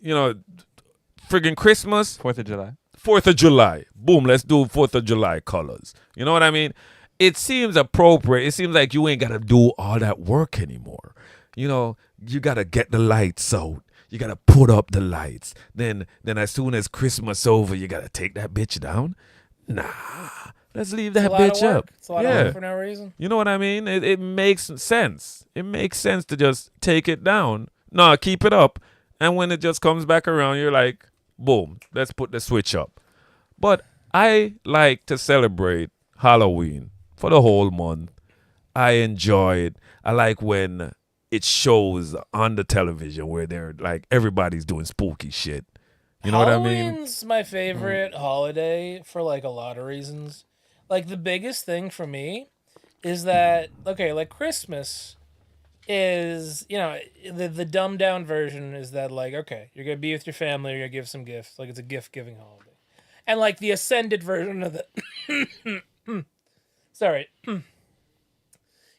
Speaker 2: friggin' Christmas,
Speaker 3: 4th of July.
Speaker 2: 4th of July, boom, let's do 4th of July colors. You know what I mean? It seems appropriate. It seems like you ain't gotta do all that work anymore. You gotta get the lights out. You gotta put up the lights. Then as soon as Christmas over, you gotta take that bitch down. Nah, let's leave that
Speaker 1: It's a lot
Speaker 2: bitch
Speaker 1: of work.
Speaker 2: up.
Speaker 1: It's a lot of work for no reason.
Speaker 2: You know what I mean? It makes sense. It makes sense to just take it down. No, keep it up. And when it just comes back around, you're like, boom, let's put the switch up. But I like to celebrate Halloween for the whole month. I enjoy it. I like when it shows on the television where they're like, everybody's doing spooky shit. You know what I mean?
Speaker 1: Halloween's my favorite holiday for like a lot of reasons. Like, the biggest thing for me is that, okay, like Christmas is, the dumbed down version is that, like, okay, you're going to be with your family, you're going to give some gifts. Like, it's a gift giving holiday. And like the ascended version of the sorry.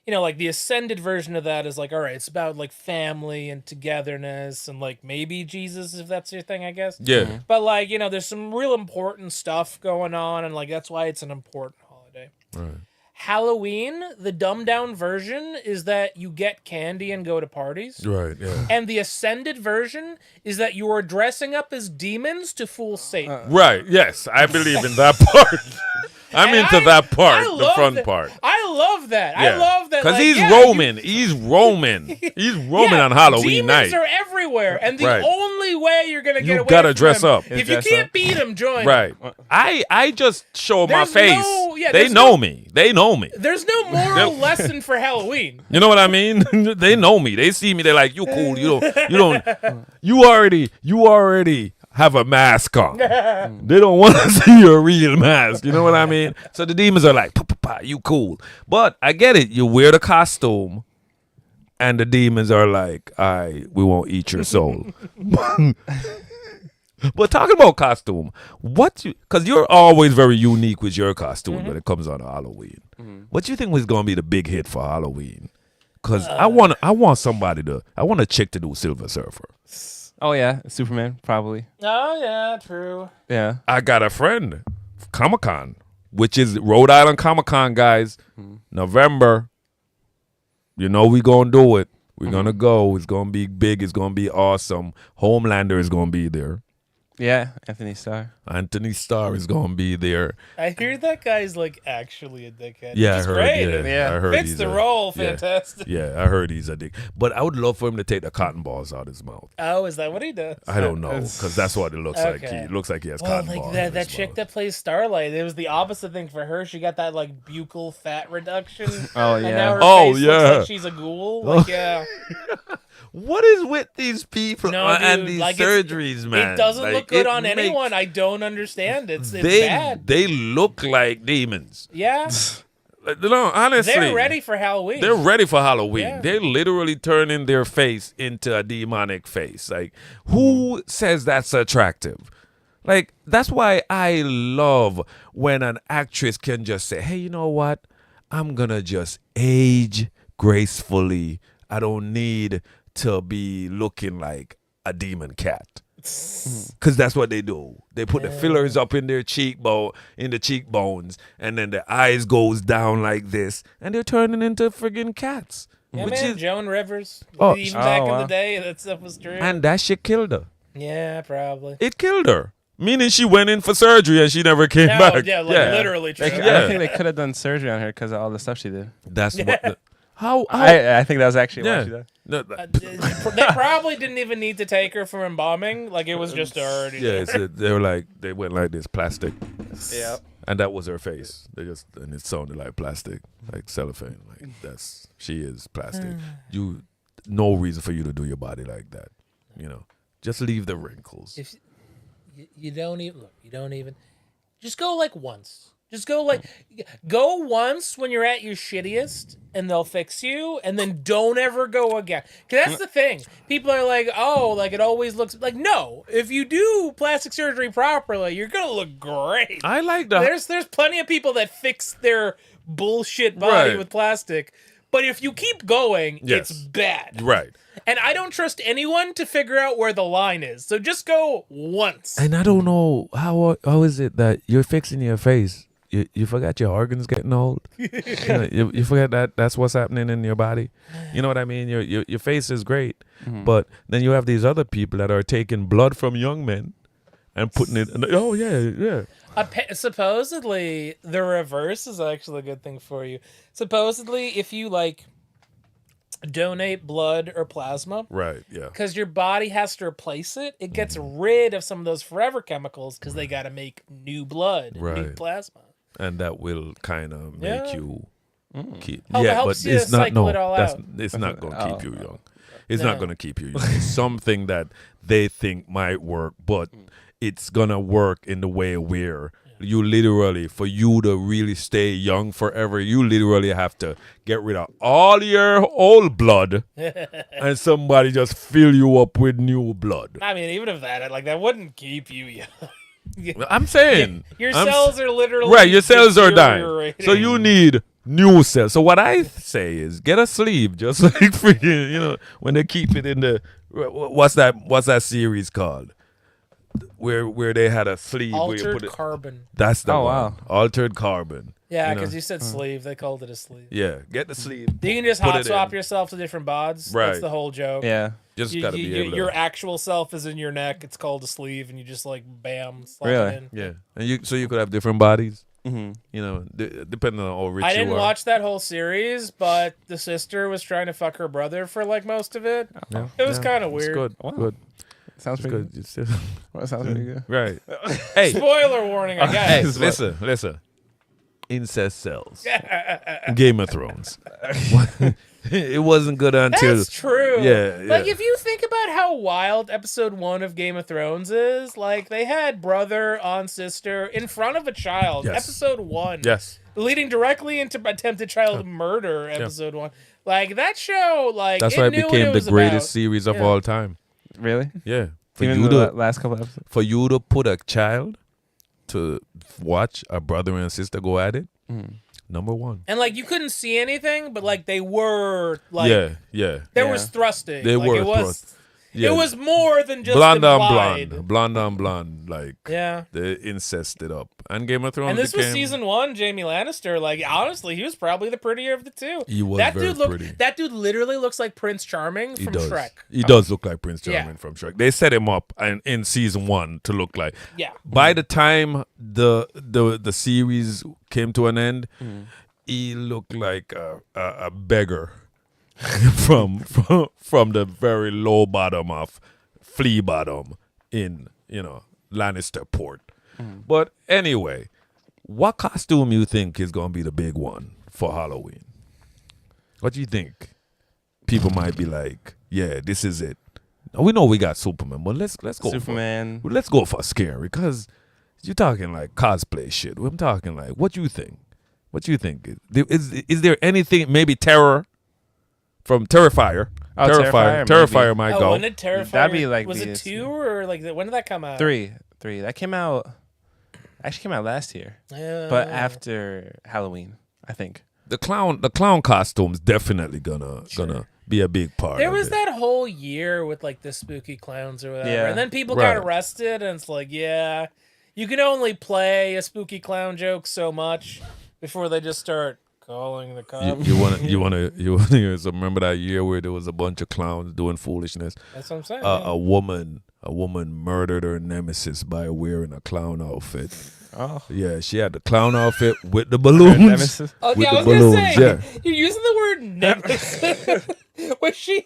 Speaker 1: Like the ascended version of that is like, all right, it's about like family and togetherness and like maybe Jesus, if that's your thing, I guess.
Speaker 2: Yeah.
Speaker 1: But like, there's some real important stuff going on, and like that's why it's an important holiday.
Speaker 2: Right.
Speaker 1: Halloween, the dumbed down version is that you get candy and go to parties.
Speaker 2: Right, yeah.
Speaker 1: And the ascended version is that you are dressing up as demons to fool Satan.
Speaker 2: Right, yes. I believe in that part. I'm
Speaker 1: And
Speaker 2: into that part, the
Speaker 1: love
Speaker 2: front
Speaker 1: that.
Speaker 2: part.
Speaker 1: I love that. I love that.
Speaker 2: Because
Speaker 1: like,
Speaker 2: he's
Speaker 1: yeah,
Speaker 2: roaming. He's roaming. He's roaming on Halloween
Speaker 1: demons
Speaker 2: night.
Speaker 1: are everywhere, and the
Speaker 2: Right.
Speaker 1: only way you're gonna get
Speaker 2: You
Speaker 1: away
Speaker 2: gotta
Speaker 1: from
Speaker 2: dress
Speaker 1: them,
Speaker 2: up.
Speaker 1: if you
Speaker 3: Dress
Speaker 1: can't
Speaker 3: up.
Speaker 1: beat them, join.
Speaker 2: Right. I just show my
Speaker 1: There's
Speaker 2: face.
Speaker 1: no- yeah,
Speaker 2: they
Speaker 1: there's
Speaker 2: know
Speaker 1: no-
Speaker 2: me. They know me.
Speaker 1: There's no moral lesson for Halloween.
Speaker 2: You know what I mean? They know me. They see me. They're like, you cool. You already have a mask on. They don't want to see your real mask. You know what I mean? So the demons are like, pa, you cool. But I get it. You wear the costume and the demons are like, all right, we won't eat your soul. But talking about costume, because you're always very unique with your costume when it comes on Halloween. What do you think was going to be the big hit for Halloween? Because I want a chick to do Silver Surfer.
Speaker 3: Oh yeah, Superman probably.
Speaker 1: Oh yeah, true.
Speaker 3: Yeah.
Speaker 2: I got a friend Comic-Con, which is Rhode Island Comic-Con, guys. November. You know we gonna do it. We're gonna go. It's gonna be big. It's gonna be awesome. Homelander is gonna be there.
Speaker 3: Yeah, Anthony Starr.
Speaker 2: Anthony Starr is gonna be there.
Speaker 1: I hear that guy's like actually a dickhead.
Speaker 2: Yeah, I
Speaker 1: which is
Speaker 2: heard.
Speaker 1: great.
Speaker 2: Yeah, I heard
Speaker 1: Fits
Speaker 2: he's
Speaker 1: the
Speaker 2: a-
Speaker 1: role,
Speaker 2: yeah.
Speaker 1: fantastic.
Speaker 2: Yeah, I heard he's a dick. But I would love for him to take the cotton balls out his mouth.
Speaker 1: Oh, is that what he does?
Speaker 2: I don't know, because that's what it looks like.
Speaker 1: Okay.
Speaker 2: It looks like he has
Speaker 1: Well,
Speaker 2: cotton
Speaker 1: like
Speaker 2: balls.
Speaker 1: that
Speaker 2: in
Speaker 1: that
Speaker 2: his
Speaker 1: chick
Speaker 2: mouth.
Speaker 1: that plays Starlight, it was the opposite thing for her. She got that like buccal fat reduction.
Speaker 3: Oh,
Speaker 1: And
Speaker 3: yeah.
Speaker 1: now her
Speaker 2: Oh,
Speaker 1: face
Speaker 2: yeah.
Speaker 1: looks like she's a ghoul. Like, yeah.
Speaker 2: What is with these people
Speaker 1: No,
Speaker 2: and
Speaker 1: dude,
Speaker 2: these
Speaker 1: like, it's-
Speaker 2: surgeries, man?
Speaker 1: It doesn't
Speaker 2: Like,
Speaker 1: look good
Speaker 2: it
Speaker 1: on
Speaker 2: makes-
Speaker 1: anyone. I don't understand. It's
Speaker 2: They
Speaker 1: bad.
Speaker 2: they look like demons.
Speaker 1: Yeah.
Speaker 2: Like, no, honestly,
Speaker 1: They're ready for Halloween.
Speaker 2: They're ready for Halloween.
Speaker 1: Yeah.
Speaker 2: They're literally turning their face into a demonic face. Like, who says that's attractive? Like, that's why I love when an actress can just say, hey, you know what? I'm going to just age gracefully. I don't need to be looking like a demon cat. Because that's what they do. They put the fillers up in their cheekbones, and then the eyes goes down like this, and they're turning into friggin' cats.
Speaker 1: Yeah,
Speaker 2: which
Speaker 1: man.
Speaker 2: is,
Speaker 1: Joan Rivers.
Speaker 2: Oh,
Speaker 1: Even back in
Speaker 3: wow.
Speaker 1: the day, that stuff was true.
Speaker 2: and that shit killed her.
Speaker 1: Yeah, probably.
Speaker 2: It killed her. Meaning she went in for surgery and she never came
Speaker 1: No,
Speaker 2: back.
Speaker 1: yeah, like literally true.
Speaker 3: I
Speaker 2: Yeah.
Speaker 3: don't think they could have done surgery on her because of all the stuff she did.
Speaker 2: That's what. How?
Speaker 3: I think that was actually why
Speaker 2: Yeah.
Speaker 3: she died.
Speaker 2: No,
Speaker 1: They probably didn't even need to take her for embalming. Like, it was just already.
Speaker 2: yeah, they were like they went like this plastic,
Speaker 3: Yeah.
Speaker 2: and that was her face. They just and it sounded like plastic, like cellophane. Like she is plastic. You no reason for you to do your body like that. You know, just leave the wrinkles.
Speaker 1: If you don't even look, you don't even. Just go like once. Just go once when you're at your shittiest, and they'll fix you, and then don't ever go again. 'Cause that's the thing. People are like, oh, like it always looks like no. If you do plastic surgery properly, you're gonna look great.
Speaker 2: I like the
Speaker 1: There's plenty of people that fix their bullshit body
Speaker 2: Right.
Speaker 1: with plastic, but if you keep going,
Speaker 2: Yes.
Speaker 1: it's bad.
Speaker 2: right.
Speaker 1: And I don't trust anyone to figure out where the line is. So just go once.
Speaker 2: And I don't know how is it that you're fixing your face. You forgot your organs getting old. You forgot that's what's happening in your body. You know what I mean? Your face is great, but then you have these other people that are taking blood from young men and putting it. Oh yeah.
Speaker 1: Supposedly, the reverse is actually a good thing for you. Supposedly, if you like donate blood or plasma,
Speaker 2: Right. Yeah.
Speaker 1: because your body has to replace it, it gets rid of some of those forever chemicals because they got to make new blood, new
Speaker 2: Right.
Speaker 1: plasma.
Speaker 2: And that will kind of make
Speaker 1: Yeah.
Speaker 2: you keep.
Speaker 1: Help-
Speaker 2: yeah,
Speaker 1: helps
Speaker 2: but
Speaker 1: you
Speaker 2: it's not.
Speaker 1: cycle
Speaker 2: No,
Speaker 1: it all
Speaker 2: that's
Speaker 1: out.
Speaker 2: it's not going to keep you young. It's
Speaker 1: No.
Speaker 2: not going to keep you young. It's something that they think might work, but it's gonna work in the way where you literally, for you to really stay young forever, you literally have to get rid of all your old blood, and somebody just fill you up with new blood.
Speaker 1: I mean, even if that wouldn't keep you young.
Speaker 2: I'm saying
Speaker 1: Your
Speaker 2: I'm
Speaker 1: cells are literally
Speaker 2: right. Your cells are dying,
Speaker 1: deteriorating.
Speaker 2: so you need new cells. So what I say is get a sleeve, just like freaking, when they keep it in the what's that series called? Where they had a sleeve where you
Speaker 1: Altered
Speaker 2: put it.
Speaker 1: carbon.
Speaker 2: That's the
Speaker 3: Oh,
Speaker 2: one.
Speaker 3: wow.
Speaker 2: Altered carbon.
Speaker 1: Yeah,
Speaker 2: you know?
Speaker 1: because you said sleeve. They called it a sleeve.
Speaker 2: Yeah, get the sleeve.
Speaker 1: You can just
Speaker 2: put
Speaker 1: hot
Speaker 2: it
Speaker 1: swap
Speaker 2: in.
Speaker 1: yourself to different bods.
Speaker 2: Right.
Speaker 1: That's the whole joke.
Speaker 3: Yeah.
Speaker 2: Just gotta be able to.
Speaker 1: Your actual self is in your neck. It's called a sleeve, and you just like bam, slap
Speaker 3: Really?
Speaker 1: it in.
Speaker 2: Yeah, and you could have different bodies.
Speaker 3: Mm-hmm.
Speaker 2: Depending on how rich
Speaker 1: I
Speaker 2: you
Speaker 1: didn't
Speaker 2: are.
Speaker 1: watch that whole series, but the sister was trying to fuck her brother for like most of it.
Speaker 2: Yeah,
Speaker 1: It was
Speaker 2: yeah,
Speaker 1: kind of
Speaker 2: It's
Speaker 1: weird.
Speaker 2: good.
Speaker 3: Wow.
Speaker 2: Good.
Speaker 3: Sounds
Speaker 2: It's
Speaker 3: pretty
Speaker 2: good.
Speaker 3: good.
Speaker 2: It's-
Speaker 3: Well, that sounds pretty good.
Speaker 2: right. Hey,
Speaker 1: Spoiler warning, I
Speaker 2: hey,
Speaker 1: guess.
Speaker 2: listen. Incest cells. Game of Thrones. It wasn't good until.
Speaker 1: That's true.
Speaker 2: Yeah,
Speaker 1: Like,
Speaker 2: yeah.
Speaker 1: if you think about how wild episode 1 of Game of Thrones is, like, they had brother on sister in front of a child.
Speaker 2: Yes.
Speaker 1: Episode 1.
Speaker 2: Yes.
Speaker 1: Leading directly into attempted child murder, episode 1. Like, that show, like,
Speaker 2: That's why it
Speaker 1: knew what
Speaker 2: became the
Speaker 1: was
Speaker 2: greatest
Speaker 1: about.
Speaker 2: series of
Speaker 1: Yeah.
Speaker 2: all time.
Speaker 3: Really?
Speaker 2: Yeah. For
Speaker 3: Even
Speaker 2: you
Speaker 3: the
Speaker 2: to
Speaker 3: last couple episodes.
Speaker 2: for you to put a child to watch a brother and sister go at it. Number one.
Speaker 1: And, like, you couldn't see anything, but, like, they were, like,
Speaker 2: yeah.
Speaker 1: there
Speaker 3: Yeah.
Speaker 1: was thrusting.
Speaker 2: They
Speaker 1: like,
Speaker 2: were
Speaker 1: it was,
Speaker 2: Yeah.
Speaker 1: It was more than just
Speaker 2: blonde
Speaker 1: implied.
Speaker 2: on blonde, like
Speaker 1: Yeah.
Speaker 2: they incested up. And Game of Thrones
Speaker 1: And this was
Speaker 2: became-
Speaker 1: season 1, Jamie Lannister. Like, honestly, he was probably the prettier of the two.
Speaker 2: He was
Speaker 1: that
Speaker 2: very
Speaker 1: dude
Speaker 2: pretty.
Speaker 1: That dude literally looks like Prince Charming
Speaker 2: He
Speaker 1: from
Speaker 2: does.
Speaker 1: Shrek.
Speaker 2: He does look like Prince
Speaker 1: Yeah.
Speaker 2: Charming from Shrek. They set him up in season 1 to look like.
Speaker 1: Yeah.
Speaker 2: By the time the series came to an end, he looked like a beggar from the very low bottom of Flea Bottom in Lannister Port. But anyway, what costume you think is gonna be the big one for Halloween? What do you think? People might be like, yeah, this is it. We know we got Superman, but let's go
Speaker 3: Superman.
Speaker 2: let's go for scary, because you're talking like cosplay shit. I'm talking like, what you think? What you think? Is there anything, maybe Terror from Terrifier?
Speaker 3: Oh, Terrifier,
Speaker 2: Terrifier
Speaker 3: maybe.
Speaker 2: might
Speaker 1: Oh,
Speaker 2: go.
Speaker 1: when did Terrifier?
Speaker 3: That'd be like
Speaker 1: was
Speaker 3: the-
Speaker 1: it 2 or like when did that come out?
Speaker 3: 3. That came out. Actually, came out last year, but after Halloween, I think.
Speaker 2: The clown costume's definitely gonna be a big part.
Speaker 1: There
Speaker 2: of
Speaker 1: was
Speaker 2: it.
Speaker 1: that whole year with like the spooky clowns or whatever,
Speaker 3: Yeah.
Speaker 1: and then people
Speaker 2: Right.
Speaker 1: got arrested, and it's like, yeah, you can only play a spooky clown joke so much before they just start calling the cops.
Speaker 2: You want to hear? So remember that year where there was a bunch of clowns doing foolishness?
Speaker 1: That's what I'm saying.
Speaker 2: A woman murdered her nemesis by wearing a clown outfit.
Speaker 3: Oh,
Speaker 2: Yeah, she had the clown outfit with the balloons.
Speaker 3: Nemesis.
Speaker 1: Okay,
Speaker 2: with
Speaker 1: I
Speaker 2: the
Speaker 1: was gonna
Speaker 2: balloons,
Speaker 1: say
Speaker 2: yeah.
Speaker 1: you're using the word nemesis. was she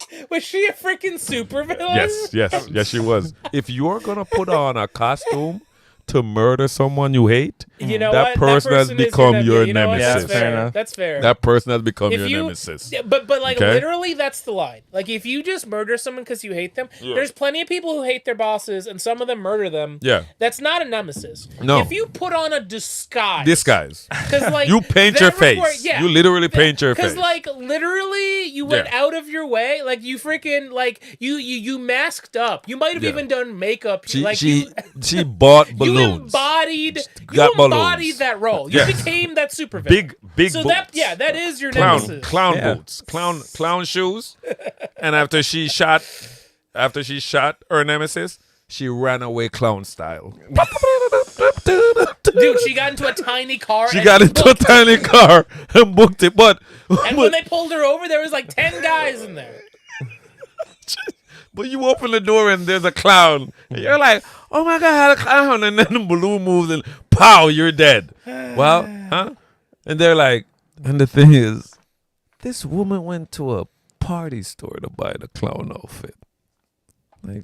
Speaker 1: a freaking supervillain?
Speaker 2: Yes, she was. If you're gonna put on a costume to murder someone you hate,
Speaker 1: You know
Speaker 2: that
Speaker 1: what?
Speaker 2: person has
Speaker 1: is
Speaker 2: become your
Speaker 1: you know what?
Speaker 2: nemesis.
Speaker 1: That's
Speaker 3: Fair
Speaker 1: fair.
Speaker 3: enough.
Speaker 1: That's fair.
Speaker 2: that person has become
Speaker 1: If
Speaker 2: your
Speaker 1: you-
Speaker 2: nemesis.
Speaker 1: Yeah, but like
Speaker 2: Okay?
Speaker 1: literally, that's the line. Like if you just murder someone because you hate them, there's plenty of people who hate their bosses, and some of them murder them.
Speaker 2: Yeah.
Speaker 1: That's not a nemesis.
Speaker 2: No.
Speaker 1: If you put on a disguise,
Speaker 2: Disguise.
Speaker 1: because like
Speaker 2: You paint
Speaker 1: that
Speaker 2: your face.
Speaker 1: yeah,
Speaker 2: You literally paint your face.
Speaker 1: because like literally, you went
Speaker 2: Yeah.
Speaker 1: out of your way. Like you freaking like you masked up. You might have
Speaker 2: Yeah.
Speaker 1: even done makeup.
Speaker 2: she
Speaker 1: like
Speaker 2: she
Speaker 1: you,
Speaker 2: she bought
Speaker 1: you
Speaker 2: balloons.
Speaker 1: embodied.
Speaker 2: got
Speaker 1: You embodied
Speaker 2: balloons.
Speaker 1: that role. You
Speaker 2: Yes.
Speaker 1: became that super villain.
Speaker 2: Big
Speaker 1: So
Speaker 2: boots.
Speaker 1: that is your
Speaker 2: clown
Speaker 1: nemesis.
Speaker 3: Yeah.
Speaker 2: boots, clown shoes, and after she shot her nemesis, she ran away clown style.
Speaker 1: Dude, she got into a tiny car.
Speaker 2: She
Speaker 1: and
Speaker 2: got into a
Speaker 1: booked-
Speaker 2: tiny car and booked it, but
Speaker 1: And when they pulled her over, there was like 10 guys in there.
Speaker 2: but you open the door and there's a clown, and you're like, oh my god, a clown, and then the balloon moves and pow, you're dead. Well, huh? And they're like, and the thing is, this woman went to a party store to buy the clown outfit. Like,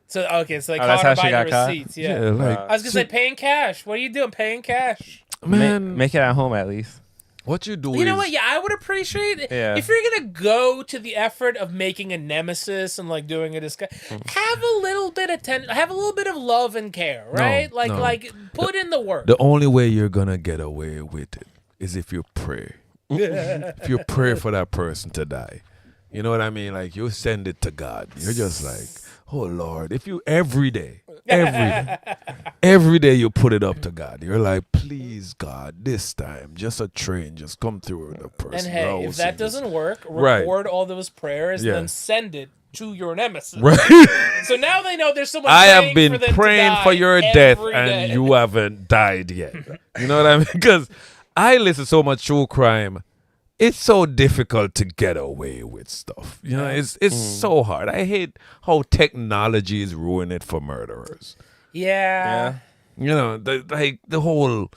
Speaker 1: So okay, so they
Speaker 3: Oh,
Speaker 1: caught
Speaker 3: that's
Speaker 1: her
Speaker 3: how
Speaker 1: by
Speaker 3: she
Speaker 1: the
Speaker 3: got caught?
Speaker 1: receipts. Yeah.
Speaker 2: like,
Speaker 1: I was gonna say paying cash. What are you doing? Paying cash.
Speaker 2: man,
Speaker 3: Make it at home at least.
Speaker 2: what you do
Speaker 1: You
Speaker 2: is,
Speaker 1: know what? Yeah, I would appreciate it
Speaker 3: Yeah.
Speaker 1: if you're gonna go to the effort of making a nemesis and like doing a disguise. Have a little bit of have a little bit of love and care, right?
Speaker 2: no.
Speaker 1: Like put in the work.
Speaker 2: the only way you're gonna get away with it is if you pray. If you pray for that person to die. You know what I mean? Like you send it to God. You're just like, oh Lord. If you every day you put it up to God. You're like, please God, this time, just a train, just come through the person.
Speaker 1: And hey, if that doesn't work,
Speaker 2: Right.
Speaker 1: record all those prayers
Speaker 2: Yeah.
Speaker 1: and then send it to your nemesis.
Speaker 2: right.
Speaker 1: So now they know there's someone.
Speaker 2: I
Speaker 1: praying
Speaker 2: have been
Speaker 1: for them to
Speaker 2: praying
Speaker 1: die
Speaker 2: for your death
Speaker 1: every
Speaker 2: and
Speaker 1: day.
Speaker 2: you haven't died yet. You know what I mean? Because I listen so much true crime. It's so difficult to get away with stuff. You know, it's so hard. I hate how technology is ruining it for murderers.
Speaker 1: Yeah.
Speaker 2: You know, the whole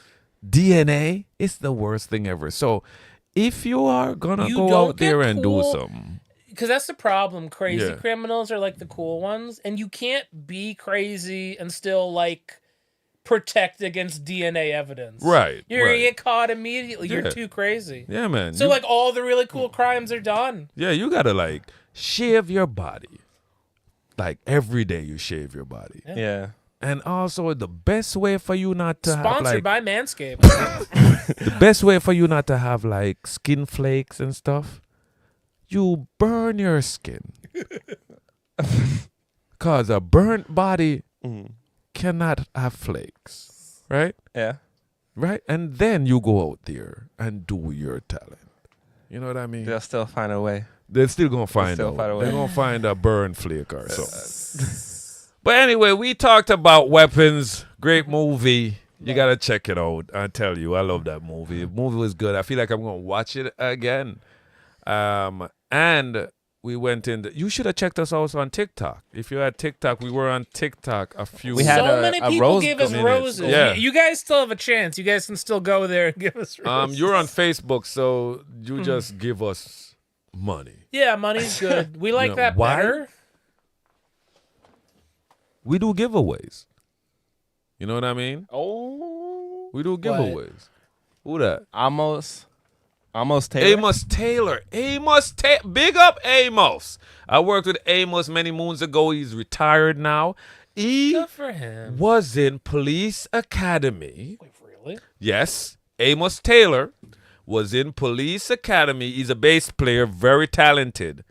Speaker 2: DNA is the worst thing ever. So if you are gonna
Speaker 1: You
Speaker 2: go
Speaker 1: don't
Speaker 2: out there
Speaker 1: get
Speaker 2: and
Speaker 1: cool-
Speaker 2: do something,
Speaker 1: Because that's the problem. Crazy
Speaker 2: Yeah.
Speaker 1: criminals are like the cool ones, and you can't be crazy and still like protect against DNA evidence.
Speaker 2: Right,
Speaker 1: You're
Speaker 2: right.
Speaker 1: gonna get caught immediately. You're
Speaker 2: Yeah.
Speaker 1: too crazy.
Speaker 2: yeah, man.
Speaker 1: So
Speaker 2: you-
Speaker 1: like all the really cool crimes are done.
Speaker 2: yeah, you gotta like shave your body. Like every day you shave your body.
Speaker 3: Yeah.
Speaker 2: And also the best way for you not to have
Speaker 1: Sponsored
Speaker 2: like
Speaker 1: by Manscaped.
Speaker 2: the best way for you not to have like skin flakes and stuff, you burn your skin. Cause a burnt body cannot have flakes. Right?
Speaker 3: Yeah.
Speaker 2: Right? And then you go out there and do your talent. You know what I mean?
Speaker 3: They'll still find a way.
Speaker 2: They're still gonna find
Speaker 3: still
Speaker 2: out.
Speaker 3: find a way.
Speaker 2: They're gonna find a burn flick or something. But anyway, we talked about Weapons. Great movie. You gotta check it out. I tell you, I love that movie. The movie was good. I feel like I'm gonna watch it again. And we went in. You should have checked us out on TikTok. If you had TikTok, we were on TikTok a few.
Speaker 3: We had
Speaker 1: so
Speaker 3: a-
Speaker 1: many
Speaker 3: a
Speaker 1: people
Speaker 3: rose
Speaker 1: gave us
Speaker 2: minutes.
Speaker 1: roses.
Speaker 2: Yeah.
Speaker 1: You guys still have a chance. You guys can still go there and give us roses.
Speaker 2: You're on Facebook, so you just give us money.
Speaker 1: Yeah, money's good. We like
Speaker 2: know,
Speaker 1: that
Speaker 2: why?
Speaker 1: better.
Speaker 2: We do giveaways. You know what I mean?
Speaker 3: Oh,
Speaker 2: We do giveaways. Who that?
Speaker 3: Amos Taylor.
Speaker 2: Amos Taylor. Big up Amos. I worked with Amos many moons ago. He's retired now. He
Speaker 1: Good for him.
Speaker 2: was in Police Academy.
Speaker 1: Wait, really?
Speaker 2: Yes, Amos Taylor was in Police Academy. He's a bass player, very talented.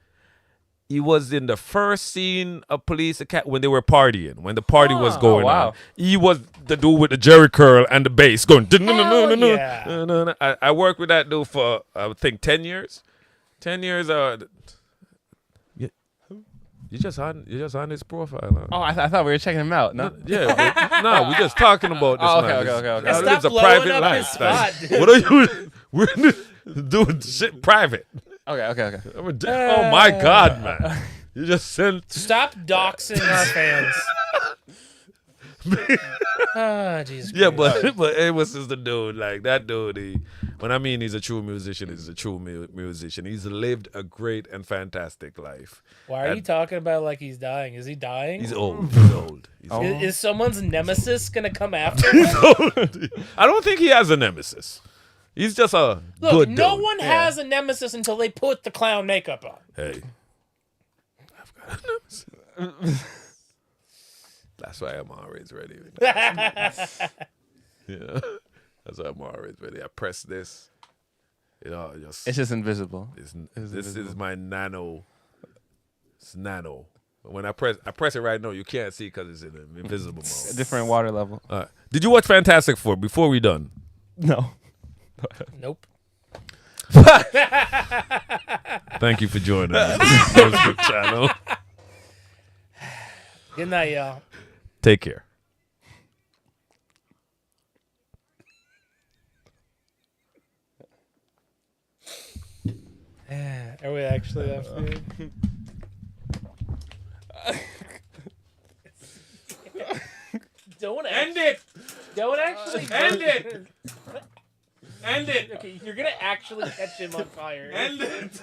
Speaker 2: He was in the first scene of Police Academy when they were partying, when the party was going
Speaker 3: wow.
Speaker 2: on. He was the dude with the jerry curl and the bass going.
Speaker 1: Hell yeah.
Speaker 2: I worked with that dude for I think 10 years. 10 years. You just on his profile. Huh?
Speaker 3: Oh, I thought we were checking him out. No.
Speaker 2: Yeah, no, we're just talking about this.
Speaker 3: Oh, okay,
Speaker 2: man.
Speaker 3: okay.
Speaker 2: This
Speaker 1: Stop
Speaker 2: is a
Speaker 1: blowing
Speaker 2: private
Speaker 1: up his
Speaker 2: life.
Speaker 1: spot, dude.
Speaker 2: What are you? We're doing shit private.
Speaker 3: Okay.
Speaker 2: Oh my God, man! You just sent.
Speaker 1: Stop doxing our fans. Jesus
Speaker 2: Yeah,
Speaker 1: Christ.
Speaker 2: but Amos is the dude. Like that dude. When I mean he's a true musician, he's a true musician. He's lived a great and fantastic life.
Speaker 1: Why are you talking about like he's dying? Is he dying?
Speaker 2: He's old. He's old. He's old.
Speaker 1: Is someone's nemesis gonna come after him?
Speaker 2: I don't think he has a nemesis. He's just a
Speaker 1: Look,
Speaker 2: good
Speaker 1: no
Speaker 2: dude.
Speaker 1: one has a nemesis until they put the clown makeup on.
Speaker 2: Hey, I've got a nemesis. That's why I'm always ready. Yeah, that's why I'm always ready. I press this.
Speaker 3: It's just invisible.
Speaker 2: This is my nano. It's nano. When I press it right now. You can't see because it's in an invisible
Speaker 3: A
Speaker 2: mode.
Speaker 3: different water level.
Speaker 2: All right. Did you watch Fantastic Four before we done?
Speaker 3: No.
Speaker 1: Nope.
Speaker 2: Thank you for joining us. Facebook channel.
Speaker 1: Good night, y'all.
Speaker 2: Take care.
Speaker 1: Are we actually off here? Don't
Speaker 2: End it.
Speaker 1: Don't actually
Speaker 2: End it. End it.
Speaker 1: Okay, you're gonna actually catch him on fire.
Speaker 2: End it.